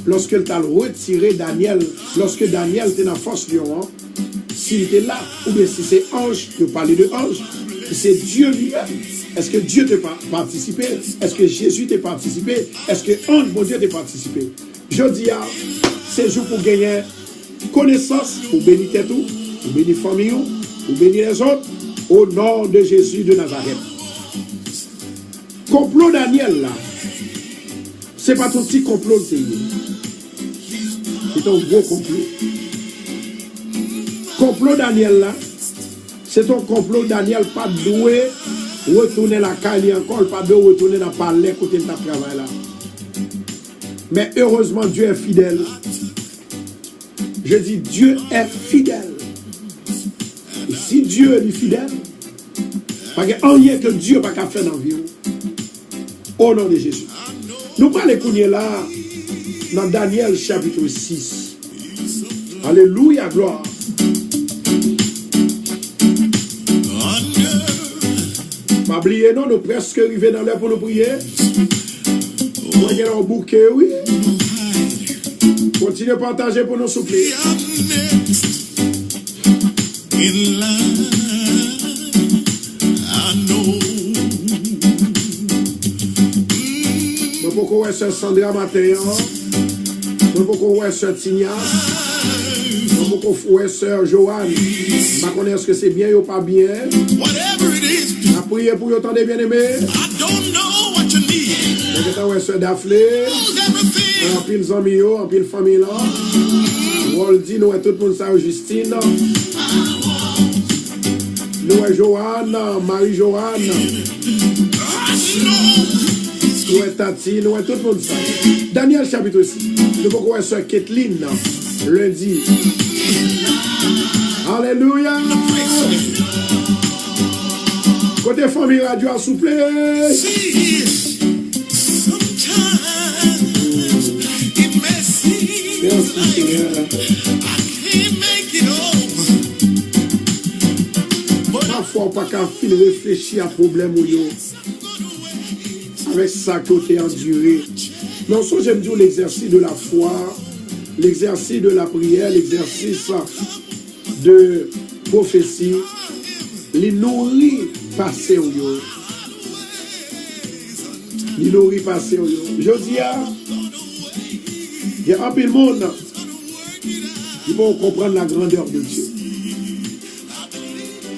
[SPEAKER 1] lorsque tu as retiré Daniel, lorsque Daniel était dans la force lion, s'il était là, ou bien si c'est ange, tu parlais de ange, si c'est Dieu lui-même, est-ce que Dieu t'a participé? Est-ce que Jésus t'a participé? Est-ce que ange, mon Dieu, t'a participé? Je dis, c'est jour pour gagner connaissance, pour bénir tout, pour bénir famille, pour bénir les autres, au nom de Jésus de Nazareth. Complot Daniel là, c'est pas ton petit complot, c'est un gros complot. Complot Daniel là, c'est ton complot Daniel pas doué retourner la caille encore, pas de retourner dans le palais côté de ta travail là. Mais heureusement Dieu est fidèle. Je dis Dieu est fidèle. Et si Dieu est fidèle, pas qu'il n'y a rien que Dieu n'a pas faire dans la vie. Au nom de Jésus. Nous parlons là dans Daniel chapitre 6. Alléluia, gloire. Pas oublier, non, nous presque arrivés dans l'heure pour nous prier. On va un bouquet, oui. Continuez à partager pour nous souffler. Pourquoi ouais sœur Sandra Matin, pourquoi ouais sœur Tigna, pourquoi ouais sœur Joanne, je ne connais pas ce que c'est bien ou pas bien. La prière pour vous entendre bien aimé. Ouais sœur Daphné, en pile amis, en pile famille là. Parole dit, nous tout le monde ça, Justine. Nous Joanne, Marie-Joanne. Nous Tati, nous tout le monde ça. Daniel chapitre 6. Nous pouvons voir sur Kathleen lundi. Alléluia. Côté famille radio à souple. Merci Seigneur. Parfois, on pas qu'à réfléchir à problème ou yo. Avec ça côté enduré. Non, ça j'aime dire l'exercice de la foi, l'exercice de la prière, l'exercice de prophétie, les nourris passés au yo. Les nourris passés au yo. Je dis, il y a un peu de monde qui vont comprendre la grandeur de Dieu.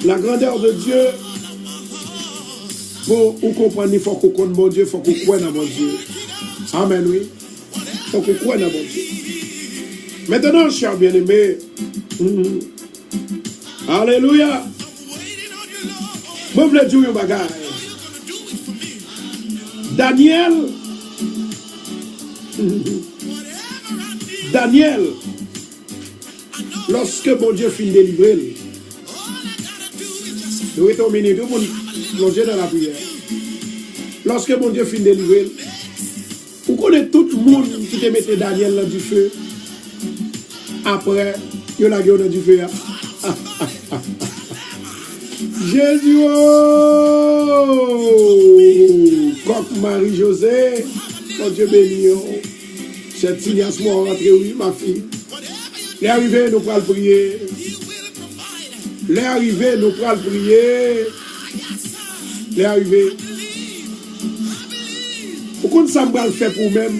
[SPEAKER 1] La grandeur de Dieu, pour comprendre, il faut qu'on connaisse mon Dieu, il faut qu'on croie dans mon Dieu. Amen, oui. Il faut qu'on croie dans mon Dieu. Maintenant, cher bien-aimé, alléluia. Je voulais dire un bagage. Daniel, lorsque mon Dieu finit de délivrer, nous étions au milieu, tout le monde plongé dans la prière. Lorsque mon Dieu finit de délivrer, vous connaissez tout le monde qui te mettait Daniel dans du feu. Après, il y a la gueule dans du feu. Jésus, oh, Coq Marie-José, mon Dieu béni. Cette signature m'a rentré, oui, ma fille. Les arrivés, nous pourrons prier. Les arrivés, nous pourrons prier. Les arrivés. Pourquoi ça me le faire pour vous-même?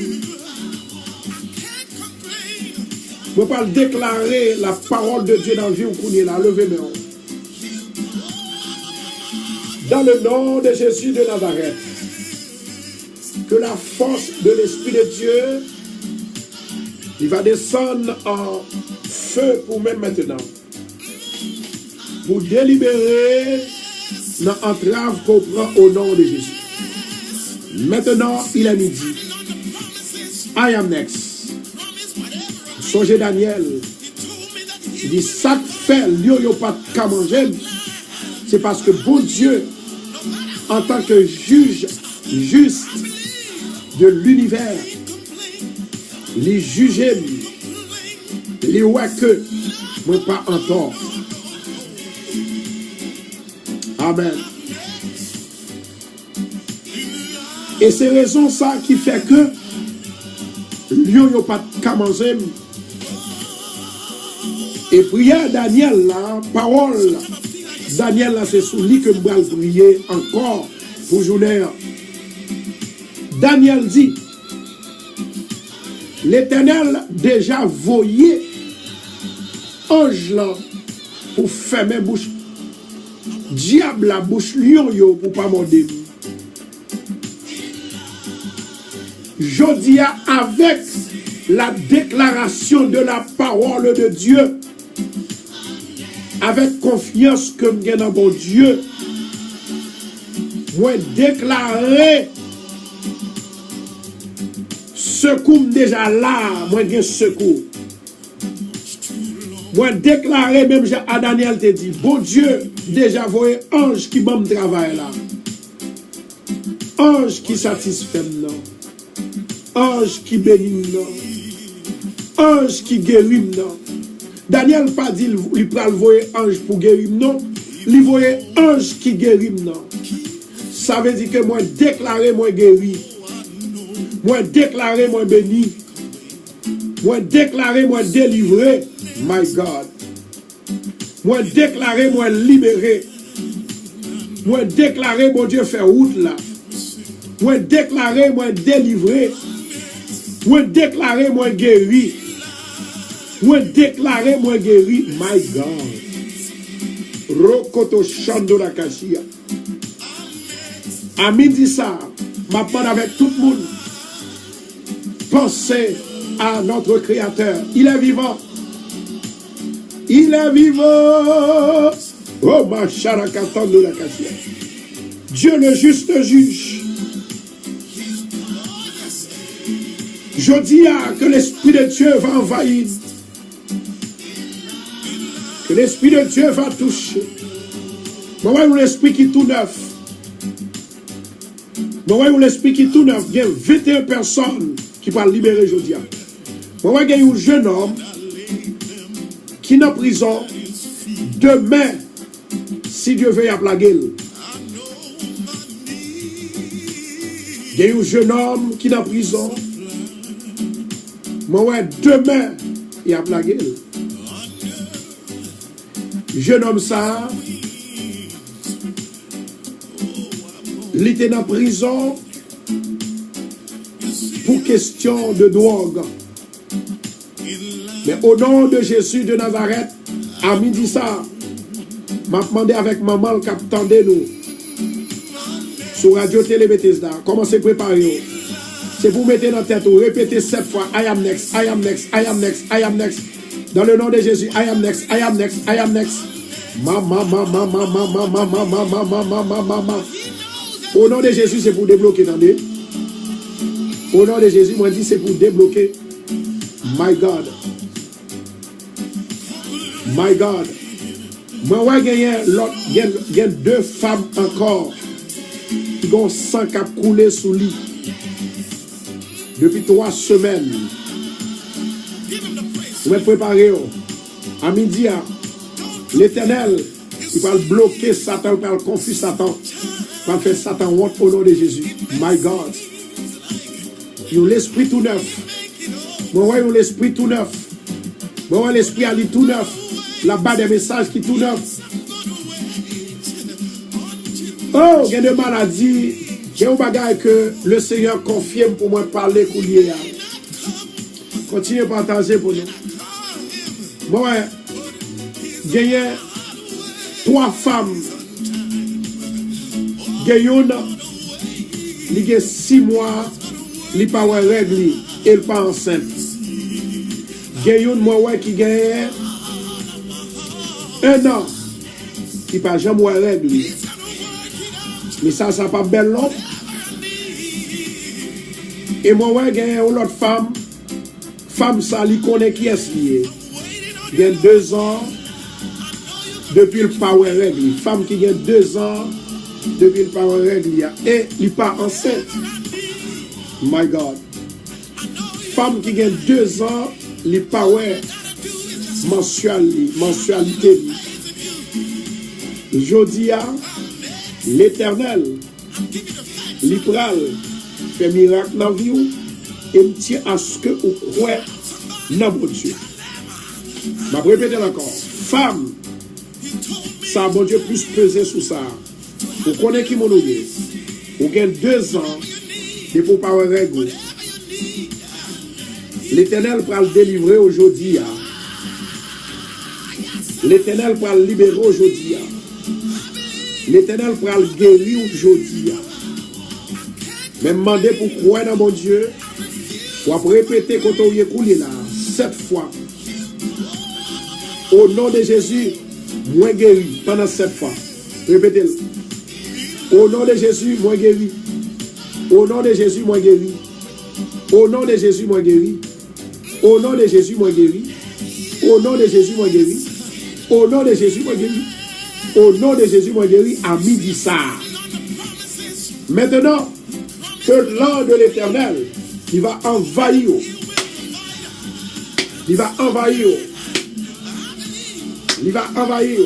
[SPEAKER 1] Je ne peux pas déclarer la parole de Dieu dans la vie où vous êtes là. Levez-moi. Dans le nom de Jésus de Nazareth, que la force de l'Esprit de Dieu, il va descendre en feu pour même maintenant. Pour délibérer dans l'entrave qu'on prend au nom de Jésus. Maintenant, il est midi. I am next. Songez Daniel. Il dit, ça fait, il n'y a pas qu'à manger. C'est parce que bon Dieu, en tant que juge juste de l'univers, les juger lui, les ouais que, moi pas en tort. Amen. Et c'est raison ça qui fait que lion n'a pas qu'à manger. Et prière Daniel là, parole Daniel là, c'est sous lui que nous allons prier encore pour journée. Daniel dit, l'Éternel déjà voyé ange là pour fermer bouche. Diable la bouche lion yo pour pas morder. Jodia avec la déclaration de la parole de Dieu, avec confiance que je dans mon Dieu, moi déclarer secours déjà là, moi j'ai secours. Moi déclarer même à Daniel te dit, bon Dieu déjà voyé ange qui va me travailler là. Ange qui satisfait là. Ange qui bénit là. Ange qui guérit non. Daniel pas dit il prend le voyer ange pour guérir non. Il voyait ange qui guérit non. Ça veut dire que moi déclarer moi guéri. Moi déclarer moi béni. Moi déclarer moi délivré. My God. Moi déclarer moi libéré. Moi déclarer mon Dieu fait route là. Moi déclarer moi délivré. Moi déclarer moi guéri. Moi déclarer moi guéri. My God. Rokoto Shando la Kashia. À midi ça, ma parole avec tout le monde. Pensez à notre Créateur. Il est vivant. Il est vivant. Oh, ma charakatan de la cassia. Dieu le juste juge. Je dis que l'Esprit de Dieu va envahir. Que l'Esprit de Dieu va toucher. Moi, ouais, l'Esprit qui est tout neuf. Moi, ouais, l'Esprit qui est tout neuf. Il y a 21 personnes qui vont libérer aujourd'hui. Moi, ouais, il y a un jeune homme qui est en prison. Demain, si Dieu veut y appeler la gueule. Il y a un jeune homme qui est en prison. Moi, ouais, demain, il y a la gueule. Jeune homme, ça, il était en prison pour question de drogue. Mais au nom de Jésus de Nazareth, à midi ça, m'a demandé avec maman le capitaine de nous sur Radio Télé Bethesda. Comment c'est préparé? C'est pour mettre dans la tête ou répéter 7 fois I am next, I am next, I am next, I am next. Dans le nom de Jésus, I am next, I am next, I am next. Mama. Au nom de Jésus, c'est pour débloquer, attendez. Au nom de Jésus, moi je dis c'est pour débloquer. My God. My God. Moi, il y a 2 femmes encore qui ont 100 cap coulé sous lit. Depuis 3 semaines. Vous êtes préparés. À midi, l'Éternel, il va bloquer Satan, il va confus Satan. Il va faire Satan honte au nom de Jésus. My God. Il y a l'esprit tout neuf. Moi, il y a l'esprit tout neuf. Moi, l'esprit a dit tout neuf. Là-bas, des messages qui tout neuf. Oh, il y a des maladies. Il y a un bagage que le Seigneur confirme pour moi parler coulier. Continuez à partager pour nous. Moi, il y a 3 femmes. Il y a une, il y a 6 mois, il n'y a pas de règle, et elle n'est pas enceinte. Il y a une, moi, qui gagne 1 an, qui n'a pas jamais de règle. Mais ça, ça pas belle non. Et moi, ouais, il y a une autre femme. Femme, ça, elle connaît qui est lié. Il y a 2 ans depuis le power règle. Femme qui a 2 ans depuis le power règle. Et il n'est pas enceinte. My God. Femme qui a 2 ans, le power mensualité. Jodi a l'Éternel, l'Ipral, fait miracle dans la vie et me tient à ce que vous croyez dans mon Dieu. Je vais répéter encore. Femme, ça bon Dieu plus peser sur ça. Vous connaissez qui mon Dieu. Vous avez 2 ans de pour pas règle. L'Éternel va le délivrer aujourd'hui. L'Éternel va le libérer aujourd'hui. L'Éternel va le guérir aujourd'hui. Mais demandez pour croire dans mon Dieu. Pour répéter quand on y est là 7 fois. Au nom de Jésus, moi guéri pendant 7 fois. Répétez-le. Au nom de Jésus, moi guéri. Au nom de Jésus, moi guéri. Au nom de Jésus, moi guéri. Au nom de Jésus, moi guéri. Au nom de Jésus, moi guéri. Au nom de Jésus, moi guéri. Au nom de Jésus, moi guéri. À midi ça. Maintenant que l'an de l'Éternel, il va envahir. Il va envahir. Il va envahir.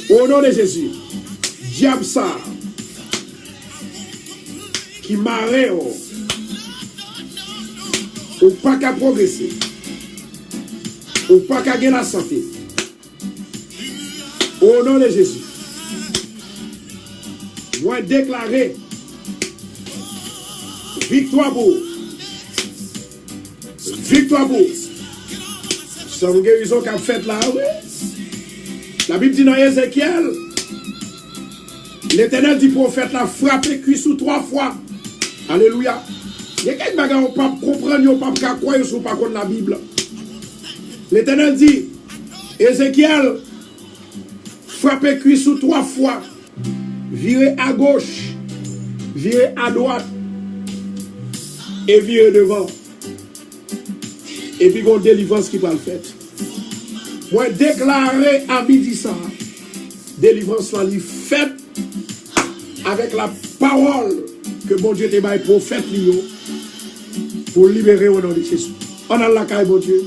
[SPEAKER 1] Au nom de Jésus, diable ça, qui marre, ou pas qu'à progresser, ou pas qu'à gagner la santé. Au nom de Jésus, moi déclarer victoire pour vous. Victoire pour vous. C'est une guérison qu'a fait là, oui. La Bible dit dans Ézéchiel, l'Éternel dit prophète l'a frappé cuissou 3 fois. Alléluia. Il y a quelques bagages qui ne comprennent pas, qui ne croient pas contre la Bible. L'Éternel dit, Ézéchiel, frappez cuissou 3 fois, virez à gauche, virez à droite, et virez devant. Et puis, il y a une délivrance qui va le faire. Moi, déclarer à midi ça, délivrance là, il fait avec la parole que bon Dieu te baille prophète pour libérer au nom de Jésus. On a la caille, bon Dieu.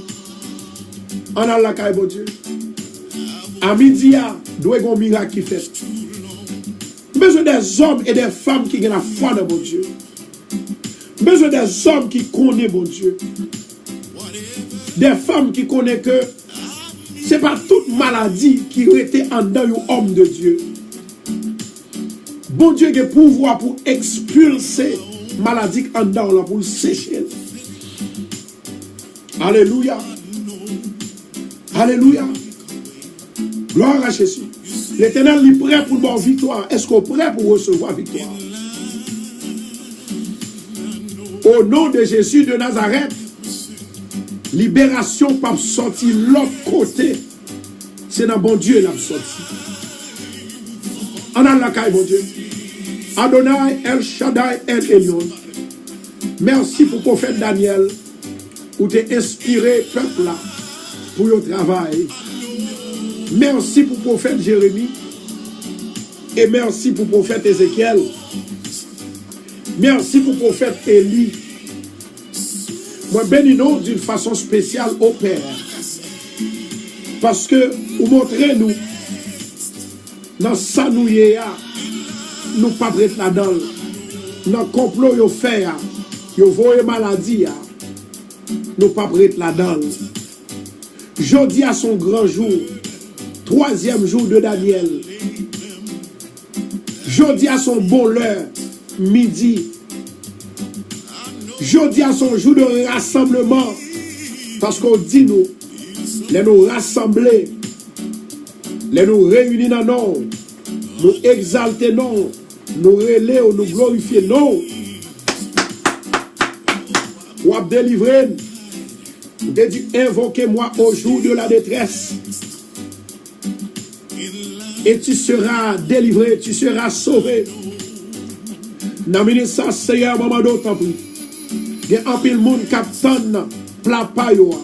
[SPEAKER 1] On a la caille, bon Dieu. À midi, il doit y avoir un miracle qui fait. Besoin des hommes et des femmes qui ont la foi dans bon Dieu. Besoin des hommes qui connaissent bon Dieu. Des femmes qui connaissent que ce n'est pas toute maladie qui était en dedans un homme de Dieu. Bon Dieu a le pouvoir pour expulser maladie en dedans pour le sécher. Alléluia. Alléluia. Gloire à Jésus. L'Éternel est prêt pour avoir victoire. Est-ce qu'on est prêt pour recevoir victoire? Au nom de Jésus de Nazareth, libération pas sortir l'autre côté. C'est dans bon Dieu l'a sorti. En la caille, bon Dieu. Adonai, El Shaddai, El Elyon. Merci pour prophète Daniel, où tu as inspiré le peuple là pour le travail. Merci pour prophète Jérémie. Et merci pour prophète Ézéchiel. Merci pour prophète Élie. Moi, bénis nous d'une façon spéciale au Père. Parce que vous montrez nous, dans ça nous y est, nous pas prêts là-dedans. Dans le complot vous fait, vous voyez maladie, nous pas prêts là-dedans. Jeudi à son grand jour, 3e jour de Daniel. Jeudi à son bon l'heure, midi. Jeudi à son jour de rassemblement. Parce qu'on dit nous, les nous rassembler, les nous réunir dans nous, nous exalter non, nous relayer, nous glorifier non. Ou à délivrer, vous avez dit invoquez-moi au jour de la détresse. Et tu seras délivré, tu seras sauvé. Namine ça, Seigneur, maman d'autant plus. Il y a un pile monde captain plat payoa.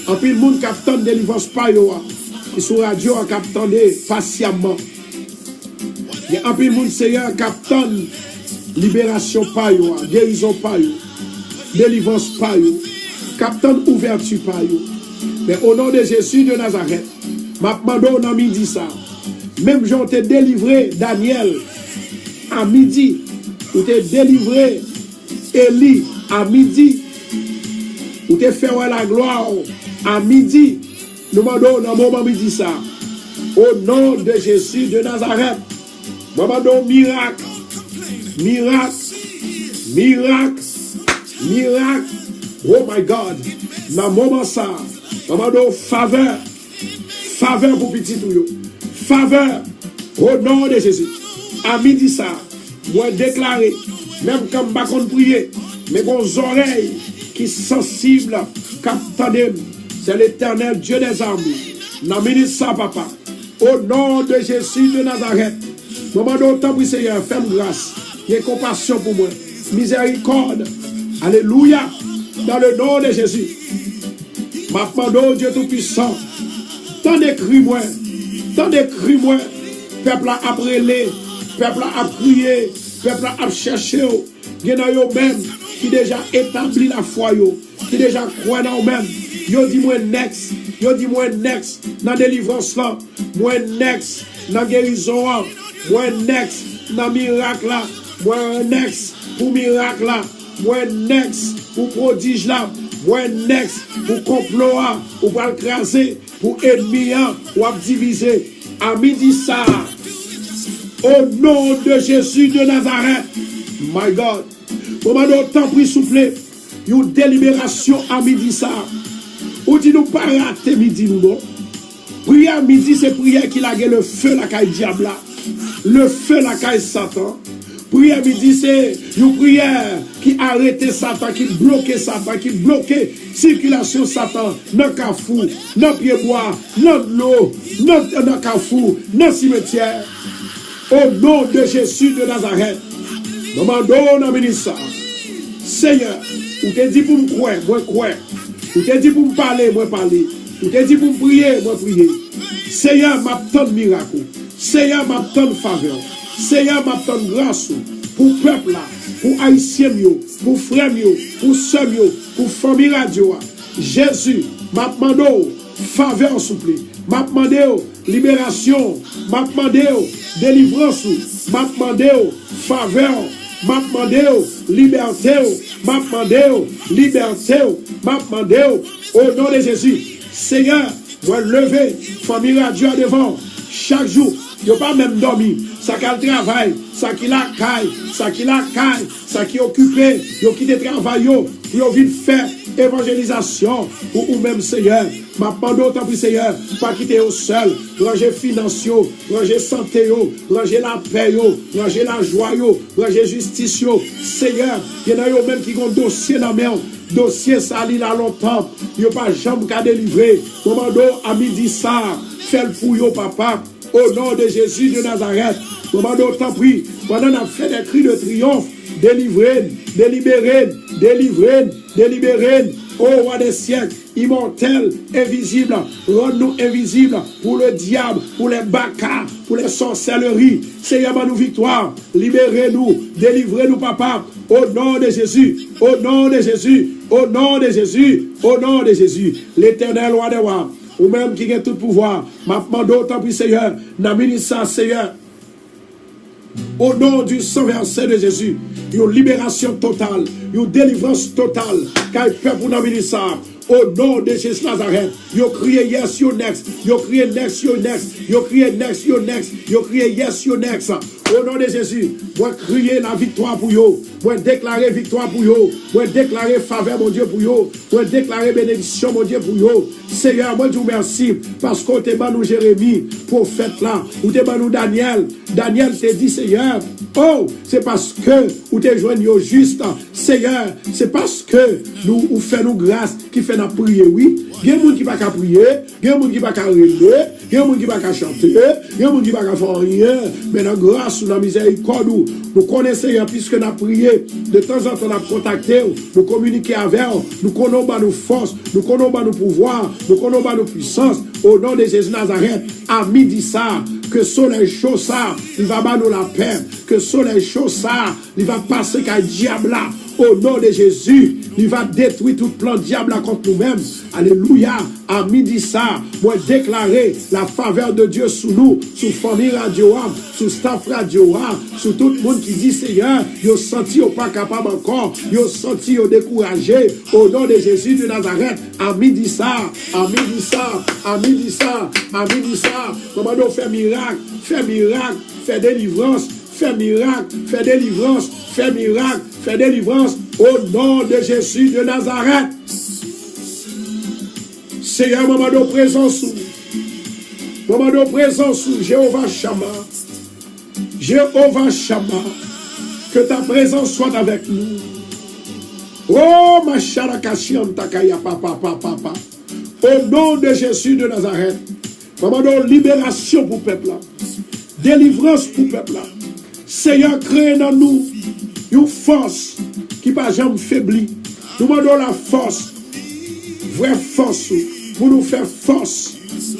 [SPEAKER 1] Un pile monde captain délivrance payoa. Qui sur radio a captain patiemment. Il y a un pile monde Seigneur captain libération payoa, guérison payoa, délivrance payoa, captain ouverture payoa. Mais au nom de Jésus de Nazareth, ma demande à midi ça. Même j'en t'ai délivré Daniel à midi. Ou t'es délivré Élie à midi. Ou t'es fait la gloire à midi. Nous demandons dans le moment midi ça. Au nom de Jésus de Nazareth. Nous demandons miracle. Miracle. Miracle. Miracle. Oh my God. Dans le moment ça. Nous demandons faveur. Faveur pour petit tout. Faveur. Au nom de Jésus. À midi ça. Moi déclarer, même quand je ne peux pas prier, mais vos oreilles qui sont sensibles, c'est l'Éternel Dieu des armées. N'amène ça, papa. Au nom de Jésus de Nazareth, moment d'autant pour Seigneur, fais-moi grâce, il y a compassion pour moi, miséricorde. Alléluia. Dans le nom de Jésus. Ma demande, Dieu Tout-Puissant, tant d'écris-moi, peuple a appelé. Peuple a prié, peuple a cherché, il y en a même qui déjà établi la foi, qui déjà croit dans eux-mêmes. Yo dit moi next, dans la délivrance là, moi next, dans la guérison là, moi next, dans le miracle là, moi next, pour miracle là, moi next, pour prodige là, moi next, pour complot là, pour le craser, pour ennemi là, pour diviser. À midi ça. Au nom de Jésus de Nazareth, my God, moment d'autant pris souffler, une délibération à midi ça. Ou dit nous pas rater midi nous non. Prière midi c'est prière qui a le feu la caille diable, le feu la caille Satan, Prière midi, c'est une prière qui arrête Satan, qui bloque Satan, qui bloque circulation Satan dans le cafou, dans le pied-bois, dans l'eau, dans le cafou, dans le cimetière. Au nom de Jésus de Nazareth, demandons dans le ministère. Seigneur, ou te dit pour me croire, moi croire. Ou te dit pour me parler, moi parler. Ou te dit pour me prier, moi prier. Seigneur, m'attend miracle. Seigneur, m'attend faveur. Seigneur, m'attend grâce pour peuple là, pour haïtien pour frère pour soeur pour famille radio. Jésus, m'attend faveur souple. M'attend libération. M'attend délivrance. M'attend faveur. M'attend liberté. M'attend liberté. M'attend au nom de Jésus. Seigneur, moi lever famille radio devant chaque jour. Yo pas même dormi, ça qui a le travail, ça qui la caille, ça qui est occupé, yo qui te travail yo vite faire évangélisation ou même Seigneur, m'a pas d'autant plus Seigneur, pas quitter au seul, ranger financier, ranger santé ranger la paix ranger la joie ranger justice Seigneur, il y en a yo même qui ont dossier dans main, dossier ça li là longtemps, yo pas jamais qu'à délivrer. Moment à midi ça, fait le pour yo papa. Au nom de Jésus de Nazareth, moment d'autant pris, pendant qu'on a fait des cris de triomphe, délivrez, ô roi des siècles, immortel, invisible, rends-nous invisibles pour le diable, pour les bacas, pour les sorcelleries. Seigneur, nous victoire, libérez-nous, délivrez-nous, papa, au nom de Jésus, au nom de Jésus, au nom de Jésus, au nom de Jésus, l'éternel roi des rois. Ou même qui a tout pouvoir, m'a demandé autant puis Seigneur, n'a ministre Seigneur, au nom du sang versé de Jésus, une libération totale, une délivrance totale, car il peut pour nous ministre. Au nom de Jésus Nazareth, yo crié yes, you next, yo crié next, you next, yo crié next, you next, yo crié yes, you next. Au nom de Jésus, moi crier la victoire pour yo, moi déclarer victoire pour yo, moi déclarer faveur mon Dieu pour yo, moi déclarer bénédiction mon Dieu pour yo. Seigneur, moi je vous remercie parce qu'on t'a nous Jérémie, prophète là, ou t'a nous Daniel. Daniel t'a dit Seigneur, oh, c'est parce que ou t'es joint au juste. Seigneur, c'est parce que nous ou fait nous grâce qui fait la prier, oui. Il y a des gens qui ne peuvent pas prier, il y a des gens qui ne peuvent pas rêver, il y a des gens qui ne peuvent pas chanter, il y a des gens qui ne peuvent pas faire rien. Mais dans la grâce ou dans la miséricorde, nous connaissons, puisque nous avons prié, de temps en temps, nous avons contacté, nous communiquons avec eux, nous connaissons nos forces, nous connaissons nos pouvoirs, nous connaissons nos puissances. Au nom de Jésus Nazareth, à midi ça, que soleil chaud ça, il va nous la paix, que soleil chaud ça, il va passer qu'un diable là. Au nom de Jésus, il va détruire tout plan diable contre nous-mêmes. Alléluia. À midi ça, moi déclarer la faveur de Dieu sous nous, sous famille radio, sous staff radio, sous tout le monde qui dit Seigneur, yo senti yo pas capable encore, yo senti yo découragé. Au nom de Jésus de Nazareth, à midi ça, à midi ça, à midi ça, à midi ça. Comment nous faire miracle, faire délivrance, faire miracle, faire délivrance, faire miracle, faire délivrance au nom de Jésus de Nazareth. Seigneur, moment de présence, Jéhovah Shammah, Jéhovah Shammah, que ta présence soit avec nous. Oh, ma charakashiam takaya papa. Au nom de Jésus de Nazareth, moment de libération pour le peuple là, délivrance pour le peuple là. Seigneur, crée dans nous une force qui ne va jamais faiblir. Nous demandons la force, vraie force, pour nous faire force,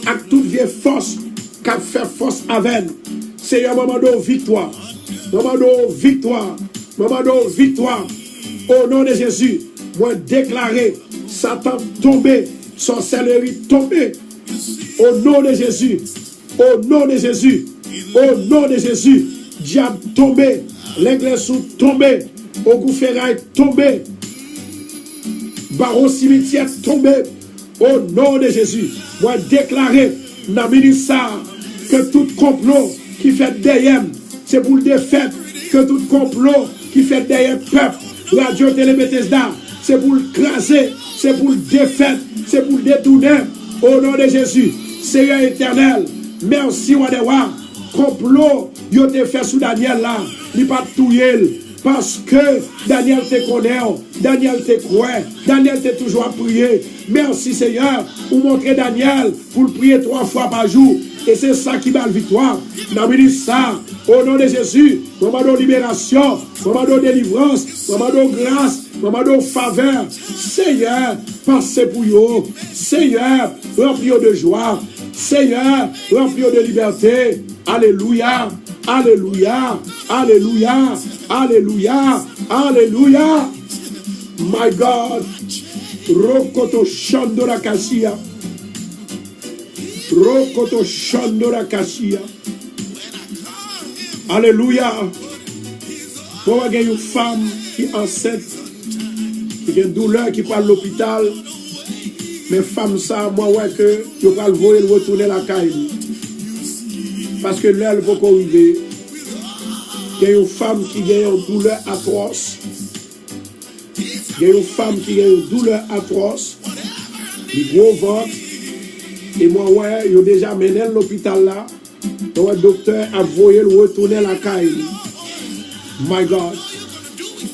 [SPEAKER 1] avec toute vieille force, qui fait force avec nous. Seigneur, moment de victoire, moment de victoire, moment de victoire. Au nom de Jésus, moi déclarer Satan tombé, sorcellerie tombée. Au nom de Jésus, au nom de Jésus, au nom de Jésus. Diable tombé, l'église tombé, au goufferail tombé, barreau cimetière tombé, au nom de Jésus. Moi déclarer dans le ministère que tout complot qui fait derrière, c'est pour le défaite, que tout complot qui fait derrière peuple, Radio Télé Bethesda, c'est pour le craser, c'est pour le défaite, c'est pour le détourner, au nom de Jésus. Seigneur éternel, merci Wadewa. complot yo te fait sous Daniel là, il pas touyer parce que Daniel te connaît, Daniel te croit, Daniel te toujours à prier. Merci Seigneur pour montrer Daniel pour le prier 3 fois par jour. Et c'est ça qui va la victoire. Nous dit ça au nom de Jésus. Moment de libération, moment de délivrance, moment de grâce, moment de faveur. Seigneur, passez pour vous. Seigneur, remplis de joie. Seigneur, remplis de liberté. Alléluia, alléluia, alléluia, alléluia, alléluia. My God, Rokoto Shandora Kasia. Rokoto Shandora Kasia. Alléluia. Pour avoir une femme qui est enceinte, qui a une douleur, qui parle à l'hôpital, mais femme ça, moi, ouais, que je vais le voir et retourner la caille. Parce que là, elle ne peut pas arriver. Il y a une femme qui a une douleur atroce. Il y a une femme qui a une douleur atroce. Du gros ventre. Et moi, ouais, il a déjà mené à l'hôpital là. Donc, le docteur a voulu le retourner à la caille. My God.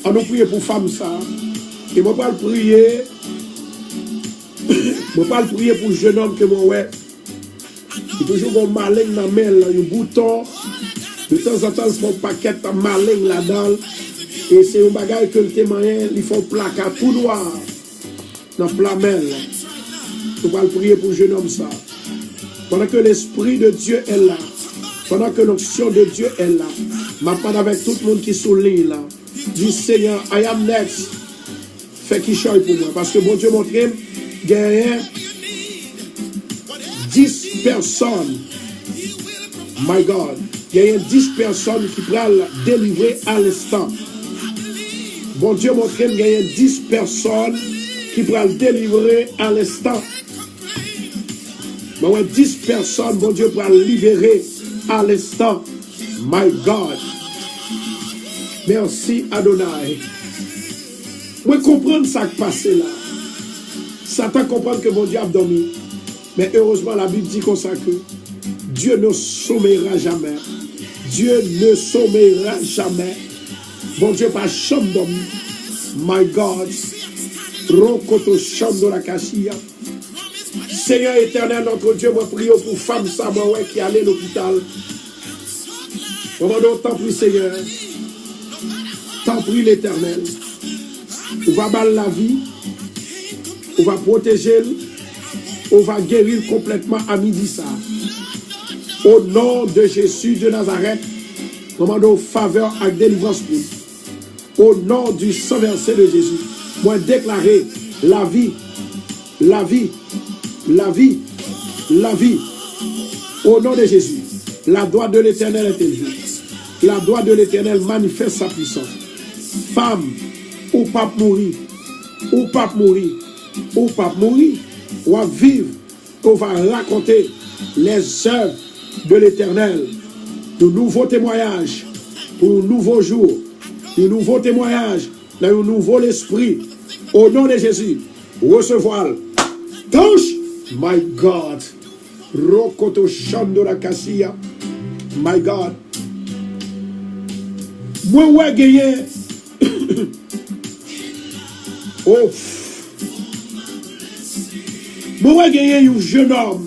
[SPEAKER 1] On nous prie pour femme ça. Et moi, pas le prier. Je ne pas le prier pour le jeune homme que moi, ouais. Il y a toujours un malin dans la main, un bouton. De temps en temps, ils font un paquet de malin là-dedans. Et c'est un bagage que le témoin, ils font placard tout noir dans la main. Je ne pas le prier pour le jeune homme ça. Pendant que l'Esprit de Dieu est là, pendant que l'onction de Dieu est là, je parle avec tout le monde qui souligne là. Dis Seigneur, I am next. Fais qu'il choisit pour moi. Parce que mon Dieu montre, il y a 10 personnes. My God. Il y a 10 personnes qui pourraient délivrer à l'instant. Bon Dieu montre, il y a 10 personnes qui pourraient délivrer à l'instant. Mais 10 personnes, bon Dieu, pourra libérer à l'instant. My God. Merci Adonai. Moi, comprendre ça qui passe là. Satan comprend que mon Dieu a dormi. Mais heureusement, la Bible dit comme ça que Dieu ne sommeillera jamais. Dieu ne sommeillera jamais. Bon Dieu, pas chambre dormi. My God. Rokoto chambre de la Kashia. Seigneur éternel, notre Dieu, moi prie pour femme ça, moi ouais, qui allait à l'hôpital. Tant prie Seigneur. Tant prie l'Éternel. On va battre la vie. On va protéger. On va guérir complètement à midi ça. Au nom de Jésus de Nazareth, demandons faveur et délivrance pour. Au nom du sang versé de Jésus, moi déclarer la vie, la vie, la vie, la vie. Au nom de Jésus, la droite de l'Éternel est élevée. La droite de l'Éternel manifeste sa puissance. Femme, ou pas mourir, ou pas mourir, ou pas mourir, ou à vivre, on va raconter les œuvres de l'Éternel, de nouveaux témoignages, pour un nouveau jour, de nouveaux témoignages, dans un nouveau esprit, au nom de Jésus, recevoir. Touche, my God, Rokoto Shandora Kassia, my God. Moi, ouais, gagné. Oh. Moi, ouais, gagné un jeune homme.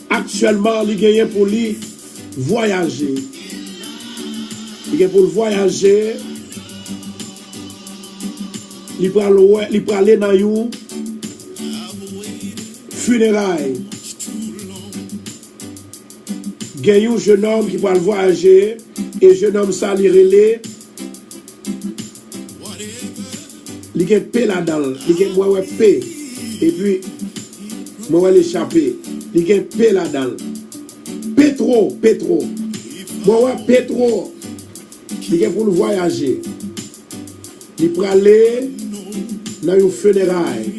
[SPEAKER 1] Actuellement, il gagne pour lui voyager. Il gagne pour voyager. Il peut aller dans une funérailles. Il gagne un jeune homme qui peut voyager. Et jeune homme ça, il relève. Il gagne paix là-dedans. Il gagne moi ouais paix. Et puis, moi l'échapper. Il gagne paix là-dedans. Pétro. Moi ouais Pétro. Il gagne pour nous voyager. Il peut aller dans une funéraille.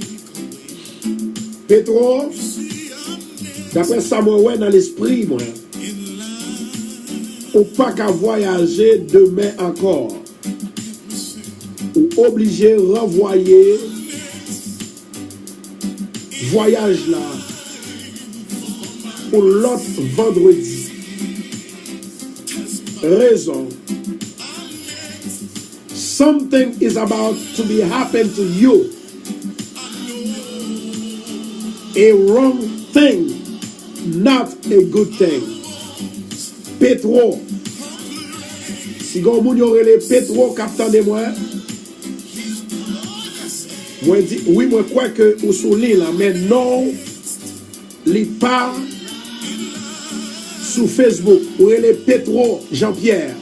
[SPEAKER 1] Pétro, d'après ça, moi ouais dans l'esprit, moi. Ou pas qu'à voyager demain encore. Ou obligé de renvoyer voyage là pour l'autre vendredi. raison. Something is about to be happen to you. A wrong thing, not a good thing. Petro. Si vous avez Petro captant de moi, moi dis oui, moi crois que vous soulignez là, mais non, il part sur Facebook. Vous avez Petro Jean-Pierre.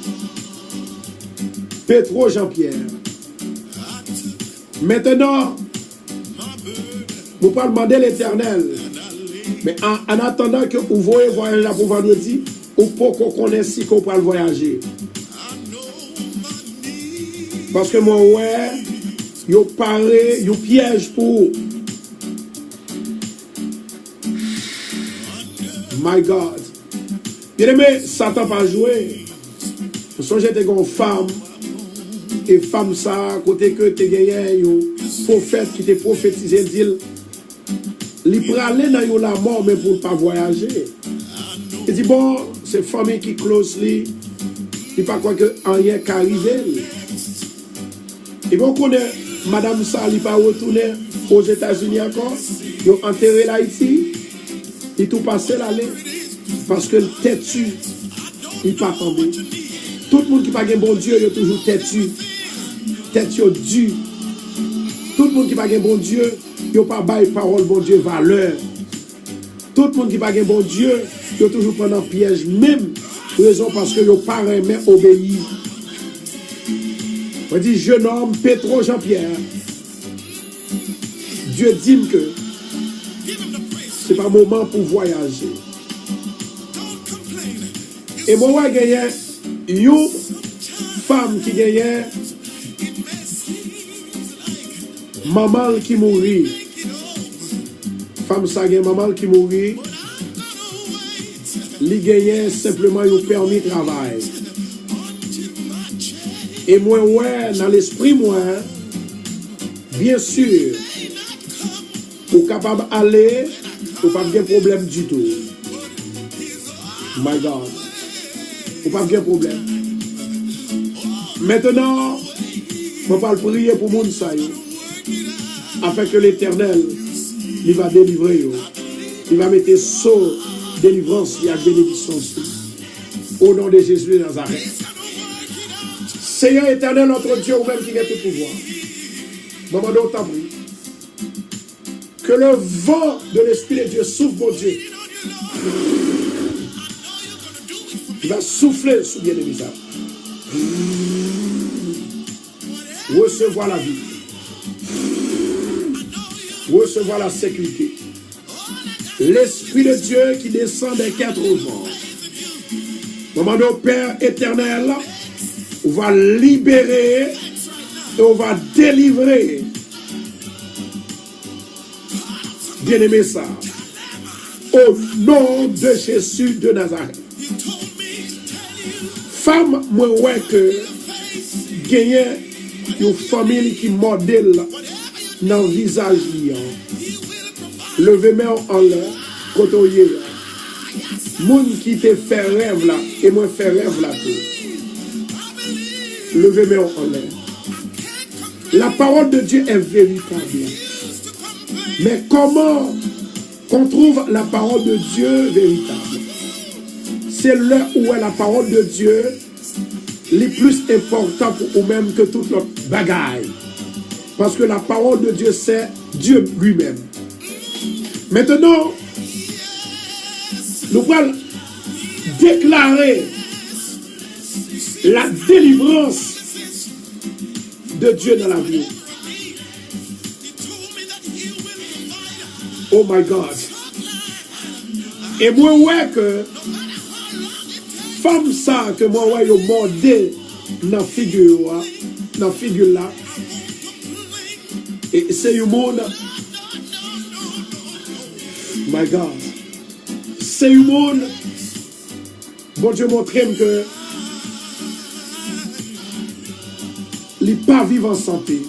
[SPEAKER 1] Petro Jean-Pierre. Maintenant, vous pouvez demander l'Éternel. Mais en attendant que vous voyez voyager pour vendredi, ou pour qu'on connaisse si qu'on peut voyager. Parce que moi, ouais, yo paré, yo piège pour. My God. Bien aimé, Satan pas joué. Parce que j'étais une femme. Et femme ça, côté que tu gagné, un prophète qui t'a prophétisé, il peut aller dans la mort, mais pour ne pas voyager. Il dit, bon, c'est famille qui close, il ne pas quoi que rien qui arrive. Et bon, on connaît, madame ça, il pas retourné aux États-Unis encore, ils ont enterré l'Haïti, il tout passé l'année, parce que le têtu, il pas tombé. Tout le monde qui n'a pas un bon Dieu, il est toujours têtu. Têtu dû. Tout le monde qui n'a pas un bon Dieu, il n'a pas bail parole bon Dieu valeur. Tout le monde qui n'a pas un bon Dieu, il toujours pendant piège, même raison parce que il n'a pas aimé obéir. On dit jeune homme, Petro Jean-Pierre. Dieu dit que ce n'est pas le moment pour voyager. Et moi, j'ai gagné une femme qui gagne maman qui mourit. Femme ça gagne maman qui mourit. Li gagne simplement un permis de travail. Et moi, ouais, dans l'esprit, moi, bien sûr, pour capable d'aller, pour pas de problème du tout. My God. Pour pas de problème. Maintenant, je vais prier pour mon saï, afin que l'Éternel, il va délivrer. Il va mettre saut, délivrance et bénédiction. Au nom de Jésus de Nazareth. Seigneur éternel, notre Dieu, ou même qui a tout pouvoir. Maman, on t'en prie. Que le vent de l'Esprit de Dieu souffle, mon Dieu. Il va souffler sur bien-aimé ça. Recevoir la vie. Recevoir la sécurité. L'Esprit de Dieu qui descend des quatre vents. Maman, notre Père éternel, on va libérer et on va délivrer. Bien-aimé ça. Au nom de Jésus de Nazareth. Femme, moi, ouais, que gagne une famille qui modèle dans le visage liant. Levez-moi en l'air, côtoyez là. Moun qui te fait rêve là, et moi fait rêve là tout. Levez-moi en l'air. La parole de Dieu est véritable. Mais comment qu'on trouve la parole de Dieu véritable? C'est là où est la parole de Dieu le plus important pour vous-même que toute notre bagaille. Parce que la parole de Dieu, c'est Dieu lui-même. Maintenant, nous allons déclarer la délivrance de Dieu dans la vie. Oh my God. Et moi, ouais, que femme ça, que moi, ouais, yo mordé dans la figure là. Et c'est un monde. My God. C'est un monde. Bon Dieu montre que il n'est pas vivre en santé.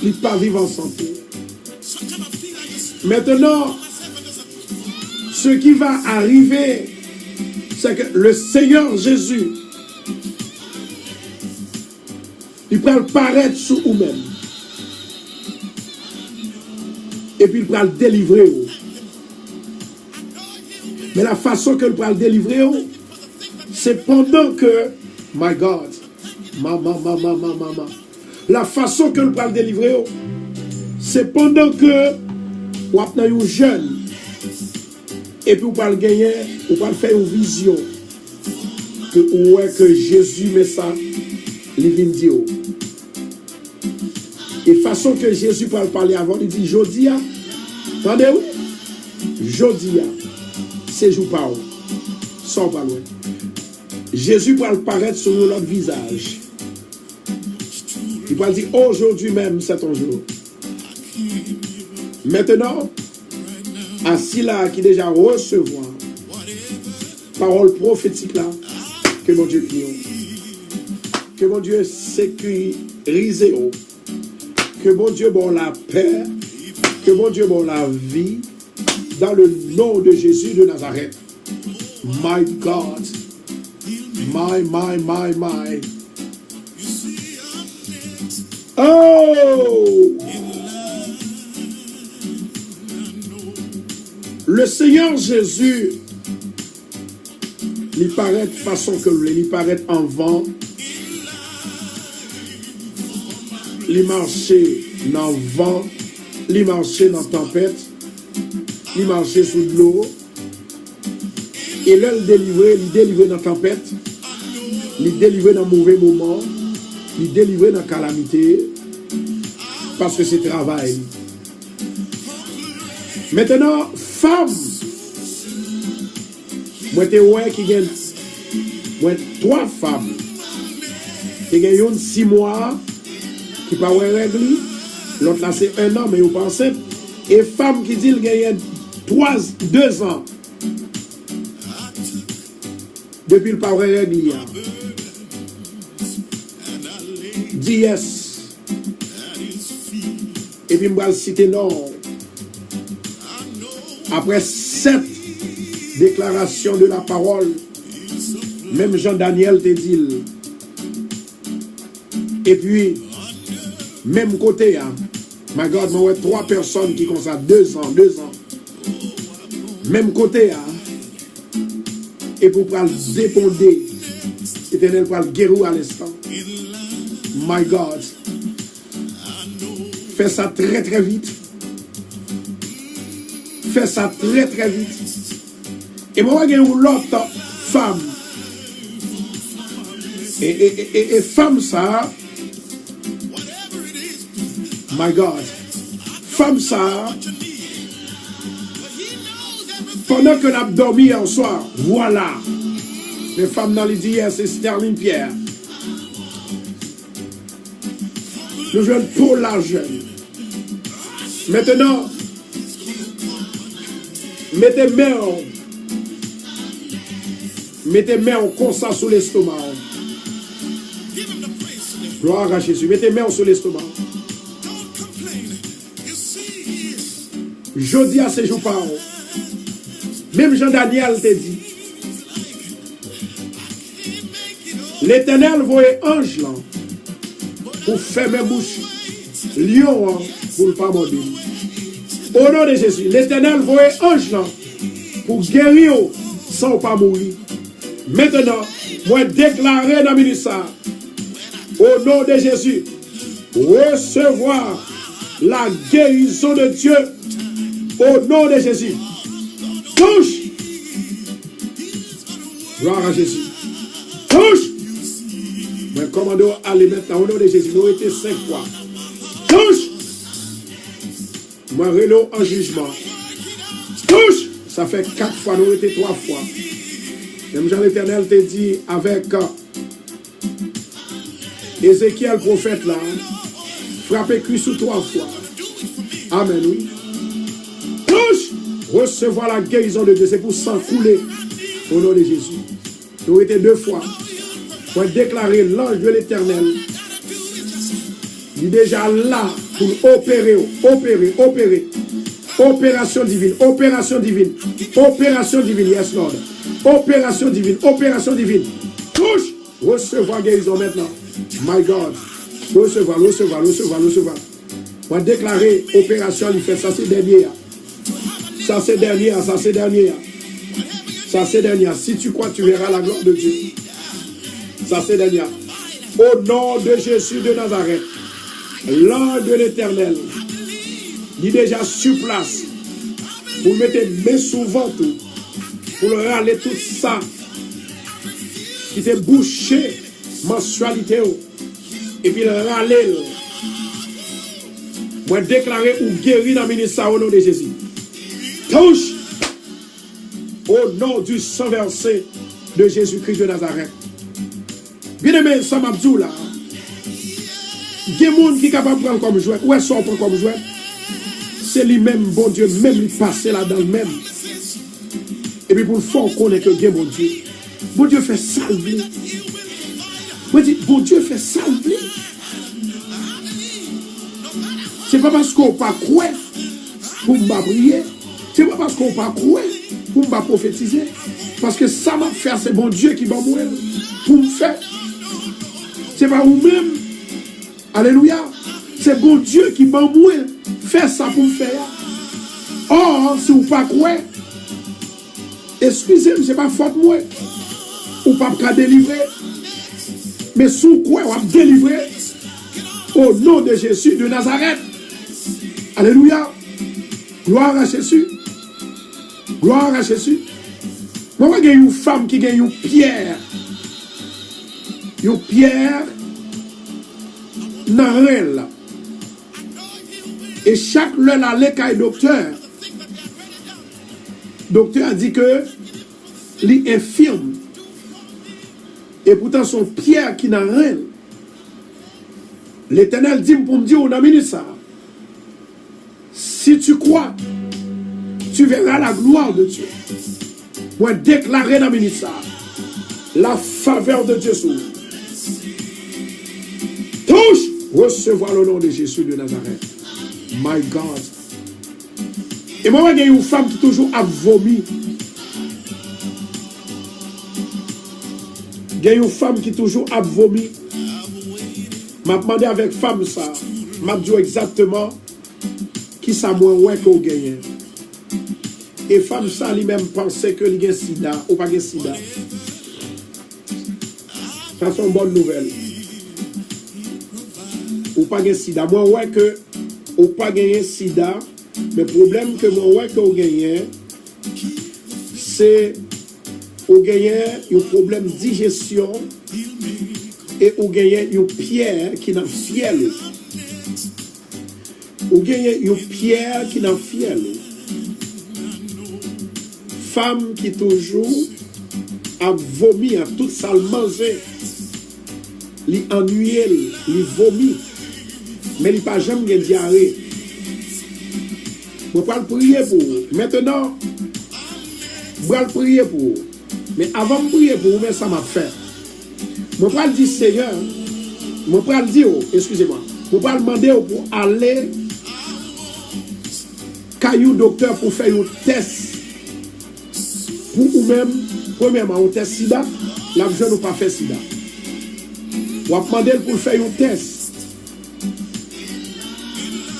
[SPEAKER 1] Il n'est pas vivre en santé. Maintenant, ce qui va arriver c'est que le Seigneur Jésus, il peut paraître sur vous-même. Et puis il peut le délivrer. Mais la façon que il peut le délivrer, c'est pendant que, my God, la façon que il peut le délivrer, c'est pendant que vous avez un jeune. Et puis vous pouvez le gagner, vous pouvez faire une vision. Que Jésus met ça, il vient dire. Et façon que Jésus peut parler avant, il dit, Jodia, attendez-vous? Jodia, c'est jour par où? Sans pas loin. Jésus peut paraître sur notre visage. Il peut dire, aujourd'hui même, c'est ton jour. Maintenant, assis là, qui déjà recevoir parole prophétique là, que mon Dieu prie, que mon Dieu sécurise, que mon Dieu bon la paix, que mon Dieu bon la vie, dans le nom de Jésus de Nazareth. My God, my. Oh! Le Seigneur Jésus, il paraît de façon que lui, il paraît en vent, il marchait dans le vent, il marchait dans la tempête, il marchait sous l'eau, et là, il délivrait dans la tempête, il délivrait dans le mauvais moment, il délivrait dans la calamité, parce que c'est travail. Maintenant, femme, moi, je ouais qui gagne, moi, 3 femmes, qui gagnent 6 mois, qui pas ouais règle, l'autre là c'est 1 an, mais vous pensez, et femme qui dit qu'elle gagne 2 ans, depuis le pas ouais règle, dit yes, et puis je vais citer non. Après 7 déclarations de la parole, même Jean-Daniel te dit. Et puis, même côté, hein, my God, moi, 3 personnes qui ont ça 2 ans. Même côté, hein, et pour pouvoir dépendre, l'Éternel pour le guérir à l'instant. My God, fais ça très très vite. Fais ça très très vite. Et moi, j'ai une autre femme. Et femme ça, my God, femme ça, pendant que l'on a dormi en soir, voilà, les femmes dans les d'hier, c'est Sterling Pierre. Nous jeunes pour la jeune. Maintenant, mettez main comme ça sur l'estomac. Gloire à Jésus. Mettez main sur l'estomac. Jeudi à ces jours par an. Même Jean-Daniel te dit. L'Éternel voyait ange là pour fermer bouche. Lion pour ne pas mourir. Au nom de Jésus, l'Éternel voyait ange là pour guérir sans pas mourir. Maintenant, moi déclarer dans le ministère, au nom de Jésus, recevoir la guérison de Dieu au nom de Jésus. Touche. Gloire à Jésus. Touche. Moi commando aller maintenant au nom de Jésus. Nous été 5 fois. Touche. Moi relo en jugement. Touche. Ça fait 4 fois. Nous été 3 fois. Même Jean l'Éternel te dit avec Ézéchiel prophète là, frappez Christ sous 3 fois. Amen, oui. Touche, recevoir la guérison de Dieu, c'est pour s'en couler au nom de Jésus. Nous étions 2 fois pour déclarer l'ange de l'Éternel. Il est déjà là pour opérer. Opération divine, opération divine, opération divine, yes Lord. Opération divine, opération divine. Touche, recevoir guérison maintenant. My God. Recevoir, recevoir, recevoir, recevoir. On va déclarer opération, il fait ça c'est dernier. Ça c'est dernier, ça c'est dernier. Ça c'est dernier. Si tu crois, tu verras la gloire de Dieu. Ça c'est dernier. Au nom de Jésus de Nazareth, l'ange de l'Éternel, il est déjà sur place. Vous mettez main souvent tout. Pour le râler tout ça. Qui t'est bouché, mensualité. Et puis le râler. Moi déclarer ou guérir dans le ministère au nom de Jésus. Touche au nom du sang versé de Jésus-Christ de Nazareth. Bien-aimé, ça m'a dit là. Il y a des gens qui sont capables de prendre comme jouet. Où est-ce qu'on prend comme jouet? C'est lui-même, bon Dieu, même lui passer là-dedans même. Et puis pour le fond, on connaît que Dieu, bon Dieu. Bon Dieu fait salver. Moi je dis, bon Dieu fait salver. C'est pas parce qu'on pas croire pour me prier. C'est pas parce qu'on pas croire pour me prophétiser. Parce que ça m'a fait, c'est bon Dieu qui m'a mourir pour me faire. C'est pas vous-même. Alléluia. C'est bon Dieu qui m'a mourir. Faire ça pour me faire. Or, si vous pas croire, excusez-moi, c'est pas faute moi. Ou pas qu'à délivrer. Mais sous quoi on va délivrer au nom de Jésus de Nazareth. Alléluia. Gloire à Jésus. Gloire à Jésus. Moi, il y a une femme qui a une pierre. Une pierre dans elle. Et chaque l'heure, la l'écaille docteur. Docteur a dit que il est infirme. Et pourtant, son pierre qui n'a rien. L'Éternel dit pour me dire, on a mis ça. Si tu crois, tu verras la gloire de Dieu. Moi, déclarer dans le ça. La faveur de Dieu sur vous. Touche, recevoir le nom de Jésus de Nazareth. My God. Et moi, il y a une femme qui toujours a vomi. Il y a une femme qui toujours a vomi. M'a demandé avec femme ça. M'a dit exactement qui ça moins ouais qu'on gagne. Et femme ça lui-même pensait que il y a sida ou pas de sida. Ça c'est une bonne nouvelle. Ou pas de sida. Moi ouais que ou pas gagner sida. Mais le problème que moi ouais qu'on gagne c'est ou gagner un problème de digestion et ou gagner une pierre qui n'a fiel. Ou gagner une pierre qui n'a fiel. Femme qui toujours a vomi à toute salle manger. Li ennuyé, li vomi. Mais il n'a pas jamais de diarrhée. Je vais prier pour vous. Maintenant, je vais prier pour vous. Mais avant de prier pour vous, mais ça m'a fait. Je vais dire Seigneur, je vais dire, excusez-moi, je vais demander pour aller caillou docteur pour faire un test. Pour vous-même, premièrement, un test sida, la jeune n'a pas fait sida. On va demander pour faire un test.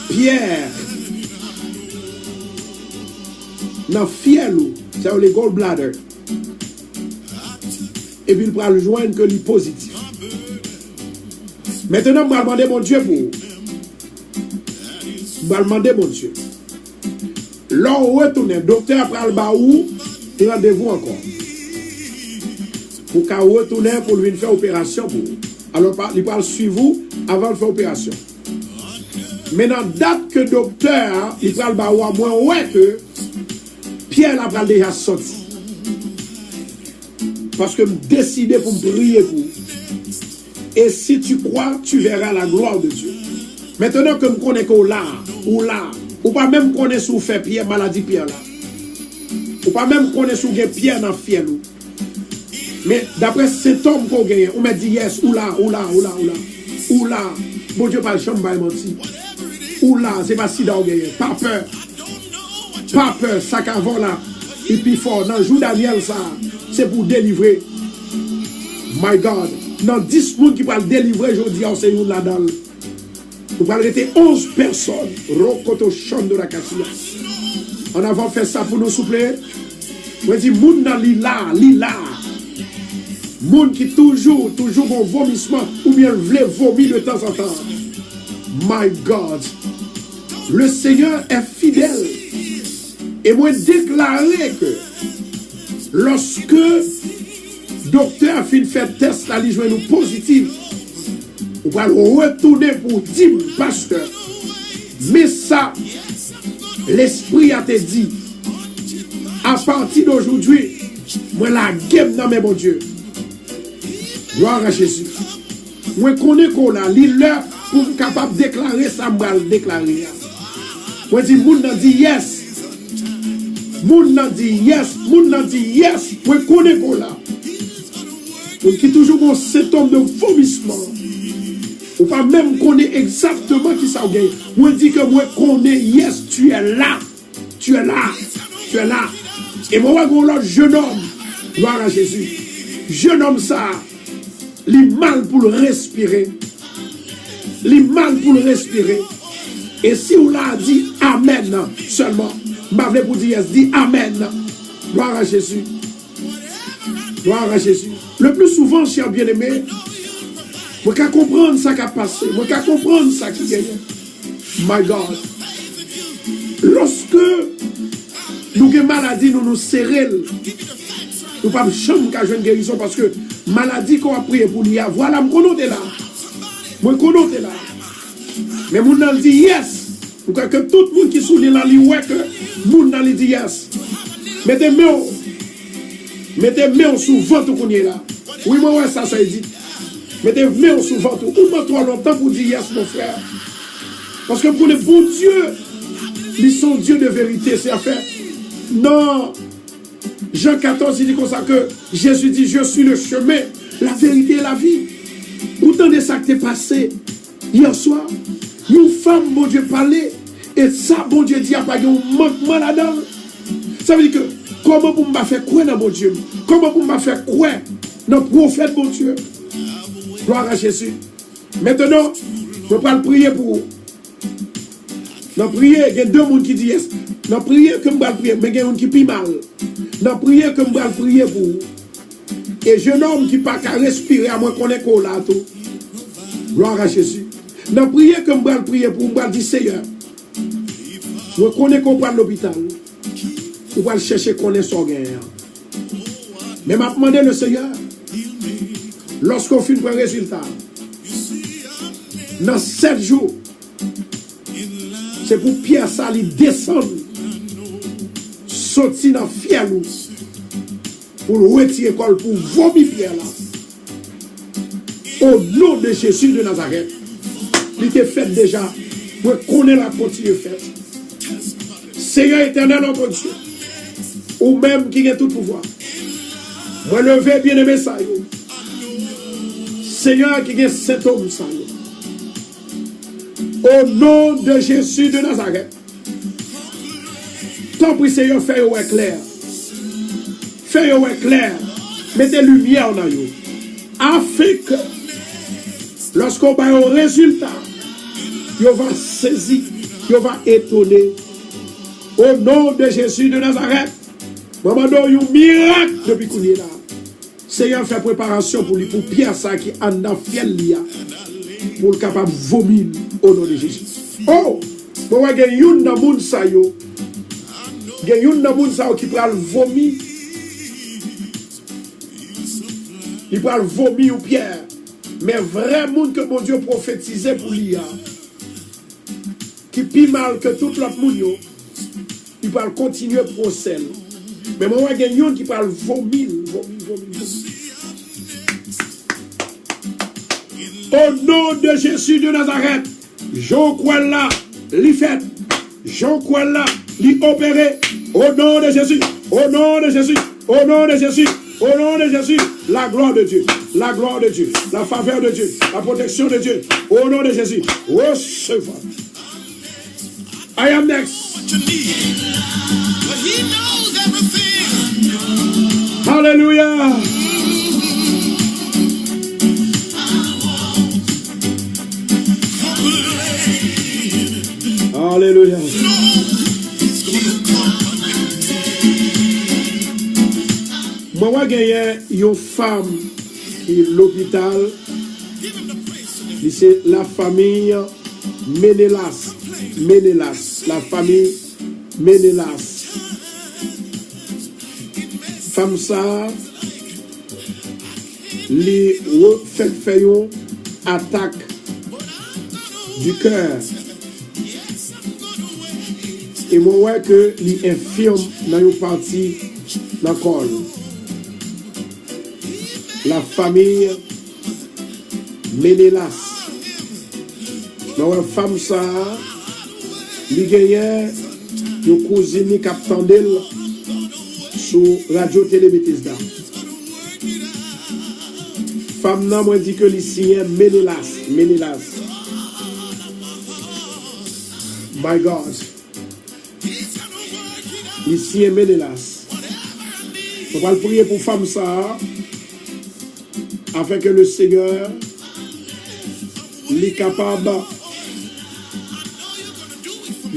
[SPEAKER 1] Pierre, dans fiel, c'est le gallbladder. Et puis il va le joindre que le positif. Maintenant, je vais demander mon Dieu pour vous. Je vais demander mon Dieu. Là, on retourne, docteur après le baou, il rendez-vous encore. Pour qu'il retourne pour lui faire opération pour vous. Alors, il va suivre vous avant de faire opération. Maintenant, date que docteur, il va le baou à moins, ouais que Pierre a déjà sorti. Parce que je décidé pour me prier pour vous. Et si tu crois, tu verras la gloire de Dieu. Maintenant que je connais que là, ou pas même connaître si vous faites pierre, maladie pierre là. Ou pas même connaître si vous avez pierre dans le fiel. Mais d'après cet homme qu'on gagne, on m'a dit yes, ou là. Bon Dieu, pas le chambre, menti. Ou là, c'est pas si on gagne. Pas peur. Pas peur, ça qu'avant là. Et puis fort, dans le jour Daniel, ça, c'est pour délivrer. My God. Dans 10 personnes qui parlent délivrer, je dis, c'est une là-dedans. Vous parlez de 11 personnes. Rokoto Chando la Cassia. On avant fait ça pour nous souffler. Moi, je dis, moun nan lila. Moun qui toujours un vomissement ou bien vle vomir de temps en temps. My God. Le Seigneur est fidèle. Et moi, déclarer que lorsque docteur a fait faire test, là, il joue nous positif. On va retourner pour dire, pasteur, mais ça, l'esprit a te dit, à partir d'aujourd'hui, moi la game dans mes bon Dieu. Gloire à Jésus. Moi connais qu'on a l'heure pour être capable de déclarer ça, moi le déclarer. Moi dis, moun nan dit yes. Moun nan dit yes. Moun nan dit yes. Moi connais qu'on a. Donc qui toujours un symptôme de vomissement. Ou pas même connaître exactement qui ça gagne. Moi dis que moi connais yes, tu es là. Tu es là. Tu es là. Et moi je l'autre jeune homme. Gloire à Jésus. Jeune homme ça. Il mal pour le respirer. Il mal pour le respirer. Et si on l'a dit amen seulement. Je vais vous dire yes, dit amen. Gloire à Jésus. Gloire à Jésus. Le plus souvent, cher bien-aimé, je peux comprendre ça qui a passé. Je peux comprendre ça qui gagne. My God. Lorsque nous avons maladie, nous serrons. Nous ne pouvons pas jamais une guérison parce que maladie qu'on a prié pour lui, voilà, je connais là. Je connais là. Mais nous avons dit yes. Pour que tout le monde qui souligne là, il voit que nous avons dit yes. Mettez-moi sous ventre qu'on est là. Oui, moi, ça dit. Mettez-moi sous ventre. Ou pas trop longtemps pour dire yes, mon frère. Parce que pour les bons dieux, ils sont Dieu de vérité. C'est à faire. Non. Jean 14, il dit comme ça que Jésus dit, je suis le chemin, la vérité et la vie. Autant de ça qui t'est passé hier soir, une femme, bon Dieu, parlait, et ça, bon Dieu, dit, il n'y a pas de manquement là-dedans. Ça veut dire que, comment pour me faire quoi dans mon Dieu? Comment pour me faire quoi dans le prophète, mon Dieu? Gloire à Jésus. Maintenant, je vais prier pour vous. Dans la prière, il y a deux personnes qui disent yes. Dans la prière, que je vais prier, mais il y a un qui prie mal. Dans la prière, que je vais prier pour vous. Et jeune homme qui ne peut pas respirer, à moins qu'on ait qu'on l'a tout. Gloire à Jésus. Dans la prière, que je vais prier pour vous, je vais dire Seigneur. Je connais qu'on parle de l'hôpital. On va chercher qu'on est son guerre. Mais m'a demandé le Seigneur, lorsqu'on fait un résultat, dans 7 jours, c'est pour Pierre Sali descendre, sortir dans fier pour le retirer l'école, pour vomir Pierre là. Au nom de Jésus de Nazareth, il était fait déjà, pour connaître la continuer faite. Seigneur éternel, mon Dieu, ou même qui a tout pouvoir. Moi, lever bien aimé ça. Seigneur qui a cet homme ça. Au nom de Jésus de Nazareth. Tant pis Seigneur, fais-le clair. Fais-le clair. Mettez lumière dans vous. Afin que lorsqu'on va au résultat, vous va saisir, vous va étonner. Au nom de Jésus de Nazareth. Maman donne un miracle depuis qu'on est là. Seigneur fait préparation pour lui, pour Pierre ça qui en a fait l'IA. Pour le capable de vomir au nom de Jésus. Oh! Pour qu'il y ait une dans le monde qui peut vomir. Il peut vomir ou Pierre. Mais vrai monde que mon Dieu prophétisait pour l'IA. Qui pire mal que tout l'autre monde. Il peut continuer le procès. Mais moi, il y a un qui parle vomir. Au nom de Jésus de Nazareth, Jean crois là, l'y fait. Jean crois là, l'y opéré. Au nom de Jésus, au nom de Jésus, au nom de Jésus, au nom de Jésus, la gloire de Dieu, la gloire de Dieu, la faveur de Dieu, la protection de Dieu. Au nom de Jésus, recevez. I am next.
[SPEAKER 2] but he knows everything.
[SPEAKER 1] Hallelujah. Hallelujah. Moi, j'ai une femme qui est l'hôpital. C'est la famille Ménélas. Ménélas. La famille Ménélas. Femme ça, les fait une attaque du cœur. Et moi, ouais que les infirmes dans une partie dans le corps. La famille Ménélas. Moi, ouais, femme ça, les gagnants, une cousine qui attendait sur Radio Télé Bethesda. Femme nan moi dit que les signes Ménélas. Ménélas. My God. Ici est Ménélas. On va prier pour femme ça, afin que le Seigneur est capable de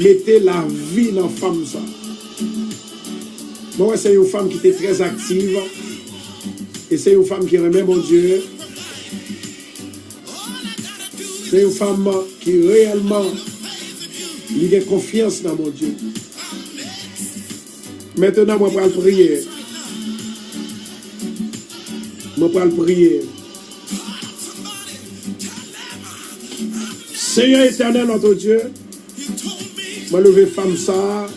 [SPEAKER 1] mettre la vie dans la femme ça. Moi, c'est une femme qui était très active et c'est une femme qui remet mon Dieu. C'est une femme qui réellement a confiance dans mon Dieu. Maintenant, moi, je vais prier. Je vais prier. Seigneur éternel, notre Dieu, je vais lever femme ça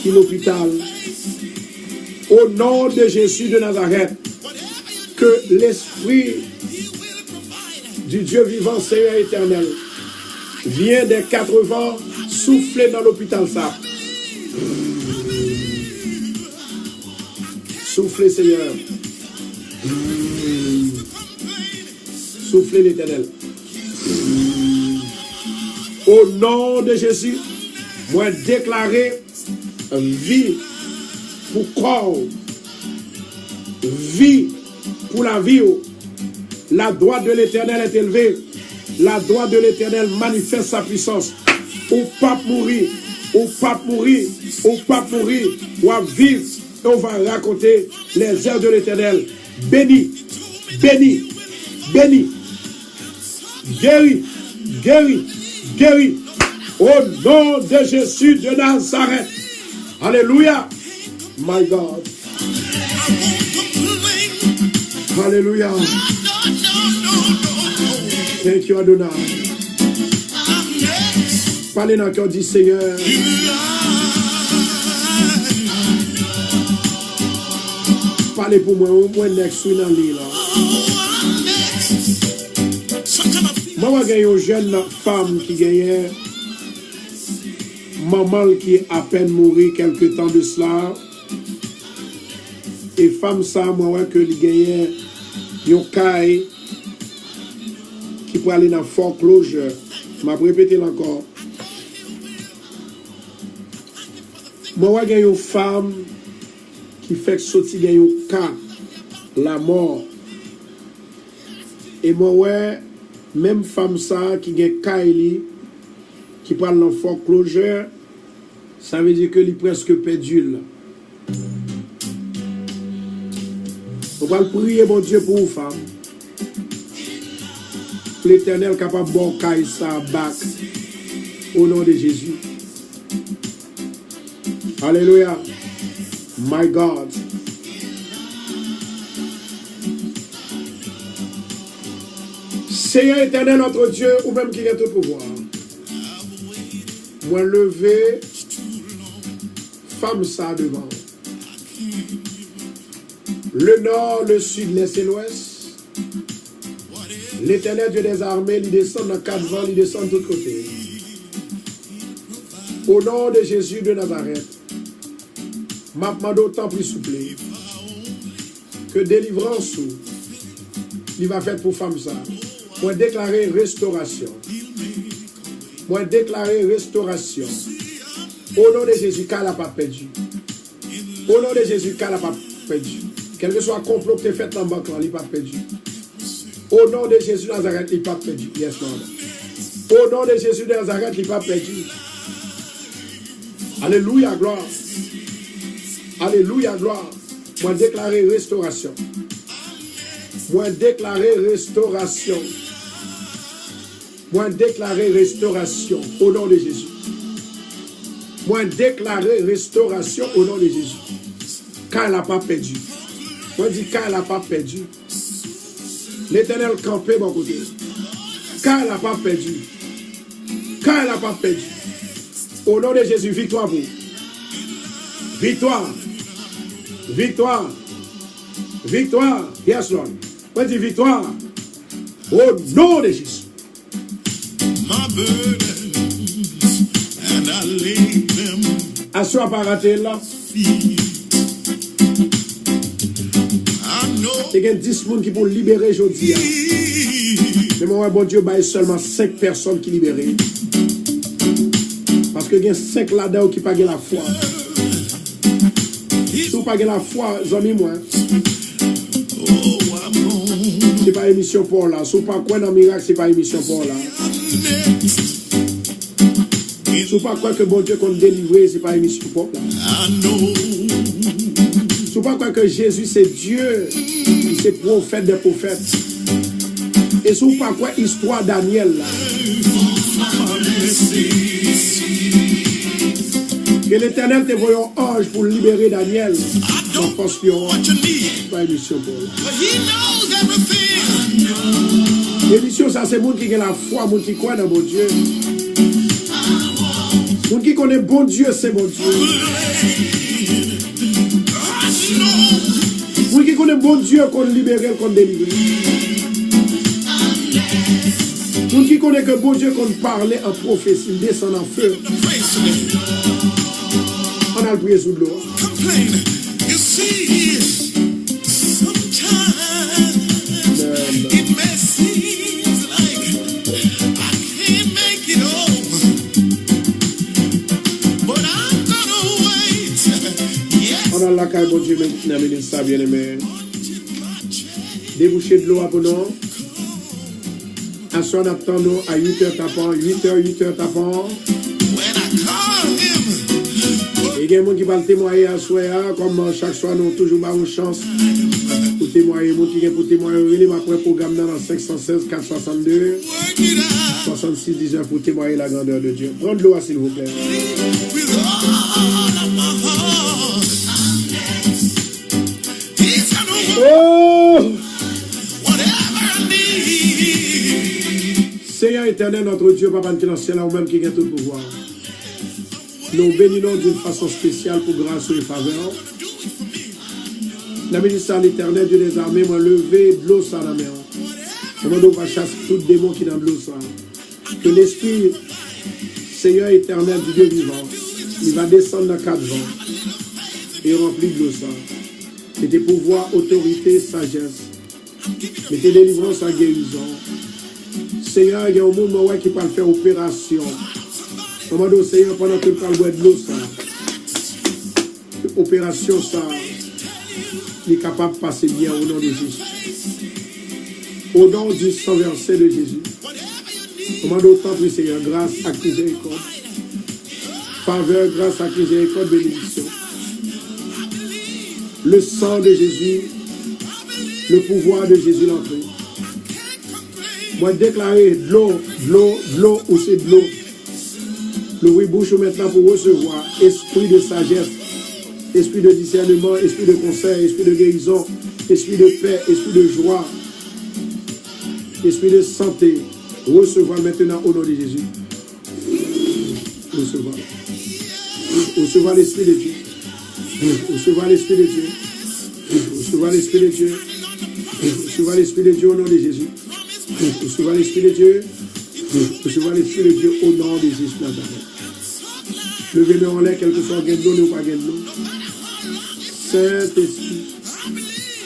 [SPEAKER 1] qui est l'hôpital. Au nom de Jésus de Nazareth, que l'Esprit du Dieu vivant, Seigneur éternel, vient des 4 vents souffler dans l'hôpital ça. Soufflez, Seigneur. Soufflez l'Éternel. Au nom de Jésus, moi déclarer vie pour corps, vie pour la vie. La droite de l'Éternel est élevée. La droite de l'Éternel manifeste sa puissance. Ou pas mourir, ou pas mourir, ou pas mourir, ou à vivre. Et on va raconter les œuvres de l'Éternel. Béni, béni, béni, guéri, guéri, guéri. Au nom de Jésus de Nazareth. Alléluia. My God. Alléluia. Thank you, Adonai. Parlez dans le cœur du Seigneur. Parlez pour moi, au moins next week dans l'île. Moi, j'ai une jeune femme qui gagne maman qui est à peine mourue quelque temps de cela. Et femme ça, moi, que lui gagne une caille qui peut aller dans foreclosure. Je vais répéter encore. Moi, j'ai une femme qui fait sortir un cas, la mort. Et moi, même femme ça qui a Kaili, qui parle dans foreclosure, ça veut dire que est presque perdu. On va prier mon Dieu pour vous, femme. L'Éternel capable de bon Kaili ça back au nom de Jésus. Alléluia. My God. Seigneur éternel, notre Dieu, ou même qui a tout pouvoir. Moi lever, femme ça devant. Le nord, le sud, l'est et l'ouest. L'éternel Dieu des armées, il descend dans 4 vents, il descend de tous côtés. Au nom de Jésus de Nazareth, m'a demandé autant plus souple que délivrance il va faire pour femme ça. Moi déclarer restauration. Moi déclarer restauration. Au nom de Jésus, car elle n'a pas perdu. Au nom de Jésus, qu'elle n'a pas perdu. Quel que soit le complot que tu as fait dans la banque, il n'est pas perdu. Au nom de Jésus de Nazareth, il n'est pas perdu. Yes, Lord. Au nom de Jésus de Nazareth, il n'est pas perdu. Alléluia, gloire. Alléluia, gloire. Moi, déclarer restauration. Moi, déclarer restauration. Moi, déclarer restauration au nom de Jésus. Moi, déclarer restauration au nom de Jésus. Car elle n'a pas perdu. Moi, je dis car elle n'a pas perdu. L'Éternel campé mon côté. Car elle n'a pas perdu. Car elle n'a pas perdu. Au nom de Jésus, victoire vous. Victoire. Victoire. Victoire. Yes, Lord. Moi, je dis victoire. Au nom de Jésus. Assure pas rater là. Il y a 10 personnes qui vont libérer aujourd'hui. Mais moi, bon Dieu, il y a seulement 5 personnes qui libèrent. Parce que il y a 5 là-dedans qui n'ont pas la foi. Si vous n'avez pas la foi, amis, moi. Ce n'est pas émission pour là. Si vous n'avez pas quoi dans le miracle, ce n'est pas émission pour là. Si vous n'avez pas quoi que bon Dieu qu'on délivre, ce n'est pas émission pour là. Si vous n'avez pas quoi que Jésus c'est Dieu, c'est prophète des prophètes. Et si vous n'avez pas quoi histoire Daniel là. Que l'Éternel te voyait un ange pour libérer Daniel. Donc, parce que c'est pas émission pour là. L'émission, ça, c'est le monde qui a la foi, le monde qui croit dans mon Dieu. Le monde qui connaît bon Dieu, c'est mon Dieu. Le monde qui connaît bon Dieu, qu'on libère, qu'on délivre. Le monde qui connaît que bon Dieu, qu'on parle en prophétie, descend en feu. On a le prié sous l'eau. On a la caille, bon Dieu, maintenant, ministre, bien aimé. Déboucher de l'eau à bon nom. À son attendant à 8h tapant, 8h tapant. Et il y a des gens qui vont témoigner à soi, comme chaque soir, nous avons toujours une chance pour témoigner. Pour témoigner, après le programme dans 516 462 66 19 pour témoigner la grandeur de Dieu. Prends de l'eau, s'il vous plaît. Oh! Seigneur éternel, notre Dieu, Papa qui est dans le ciel, ou même qui a tout le pouvoir. Nous bénissons d'une façon spéciale pour grâce et faveur. La ministre de l'éternel, Dieu des armées, m'a levé de l'eau sur la mer. Je va chasser tout démon qui est dans l'eau. Que l'esprit, Seigneur éternel du Dieu vivant, il va descendre dans 4 vents et remplir de l'eau. Mettez pouvoir, autorité, sagesse. Mettez délivrance en guérison. Seigneur, il y a un monde qui peut faire opération. Commandez au Seigneur pendant que nous parlons de l'eau. Opération, ça, il est capable de passer bien au nom de Jésus. Au nom du sang versé de Jésus. Commandez autant, oui, Seigneur, grâce à miséricorde. Faveur, grâce à miséricorde, bénédiction. Le sang de Jésus, le pouvoir de Jésus l'entrée. Moi, déclarer de l'eau, ou c'est de l'eau. L'ouvrir bouche maintenant pour recevoir esprit de sagesse, esprit de discernement, esprit de conseil, esprit de guérison, esprit de paix, esprit de joie, esprit de santé. Recevoir maintenant au nom de Jésus. Recevoir. Recevoir l'esprit de Dieu. Recevoir l'esprit de Dieu. Recevoir l'esprit de Dieu. Recevoir l'esprit de Dieu au nom de Jésus. Recevoir l'esprit de Dieu. Recevoir l'esprit de Dieu au nom de Jésus Nazareth. Levez-le en l'air, quel que soit gain de l'eau ou pas gain de l'eau. Saint-Esprit,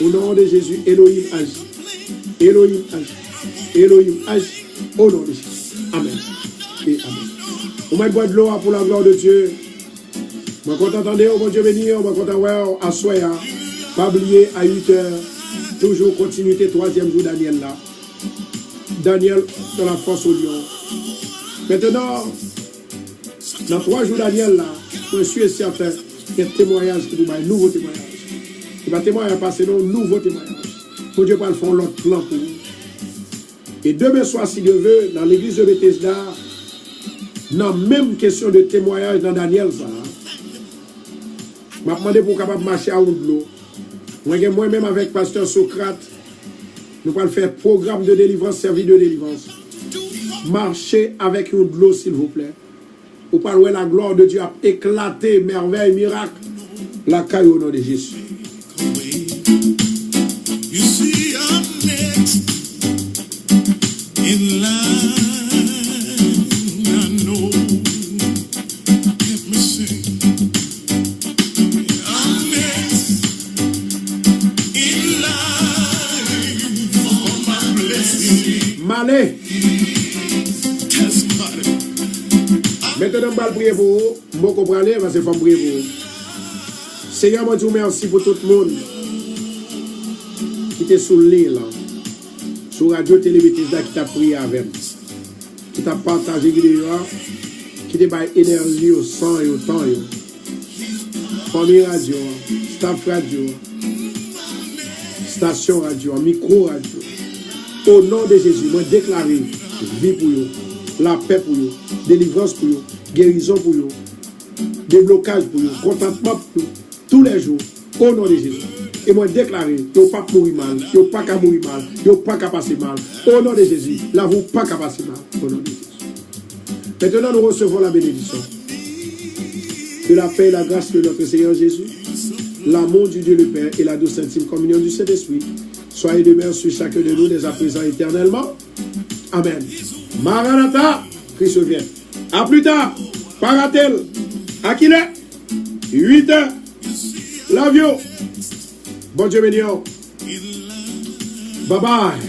[SPEAKER 1] au nom de Jésus, Elohim agit. Elohim agit. Elohim agit au nom de Jésus. Amen. Et amen. On met boire de l'eau pour la gloire de Dieu. Moi, quand t'entendez, bon Dieu béni, moi, quand t'entendez, à soya, pas oublier à 8 heures, toujours continuité, 3e jour Daniel là. Daniel dans la force au lion. Maintenant, dans 3 jours Daniel là, je suis certain qu'il y a un témoignage qui nous va, un nouveau témoignage. Il va témoigner passer dans un nouveau témoignage. Pour Dieu, pas le faire l'autre plan pour nous. Et demain soir, si Dieu veut, dans l'église de Bethesda, dans la même question de témoignage dans Daniel, ça, je m'a demandé pour capable marcher à l'eau. Moi-même avec pasteur Socrate, nous allons faire programme de délivrance, service de délivrance. Marchez avec une de l'eau, s'il vous plaît. Pour parler la gloire de Dieu a éclaté, merveille, miracle, la caille au nom de Jésus.
[SPEAKER 2] You see, I'm next in line. I know. Let me sing. I'm next in line for my blessing.
[SPEAKER 1] Malé. Maintenant, je vais prier pour vous. Je vais comprendre parce que je vais prier pour vous. Seigneur, je vous remercie pour tout le monde qui était sur l'île, sur Radio Télé Bethesda, qui t'a prié avec, qui t'a partagé vidéo, qui t'a donné énergie au sang et au temps. Famille radio, staff radio, station radio, micro radio. Au nom de Jésus, moi déclarer vie pour vous, la paix pour vous, délivrance pour vous, guérison pour vous, déblocage pour vous, contentement pour vous, tous les jours, au nom de Jésus. Et moi déclarer, il n'y a pas qu'à mourir mal, il n'y a pas qu'à mourir mal, il n'y a pas qu'à passer mal. Au nom de Jésus, là vous pas qu'à passer mal. Au nom de Jésus. Maintenant nous recevons la bénédiction. Que la paix et la grâce de notre Seigneur Jésus, l'amour du Dieu le Père et la douce intime communion du Saint-Esprit, soyez demeure sur chacun de nous dès à présent éternellement. Amen. Maranatha, Christ vient. À plus tard, Paratel, à qui l'est 8 heures, l'avion. Bon Dieu béni. Bye bye.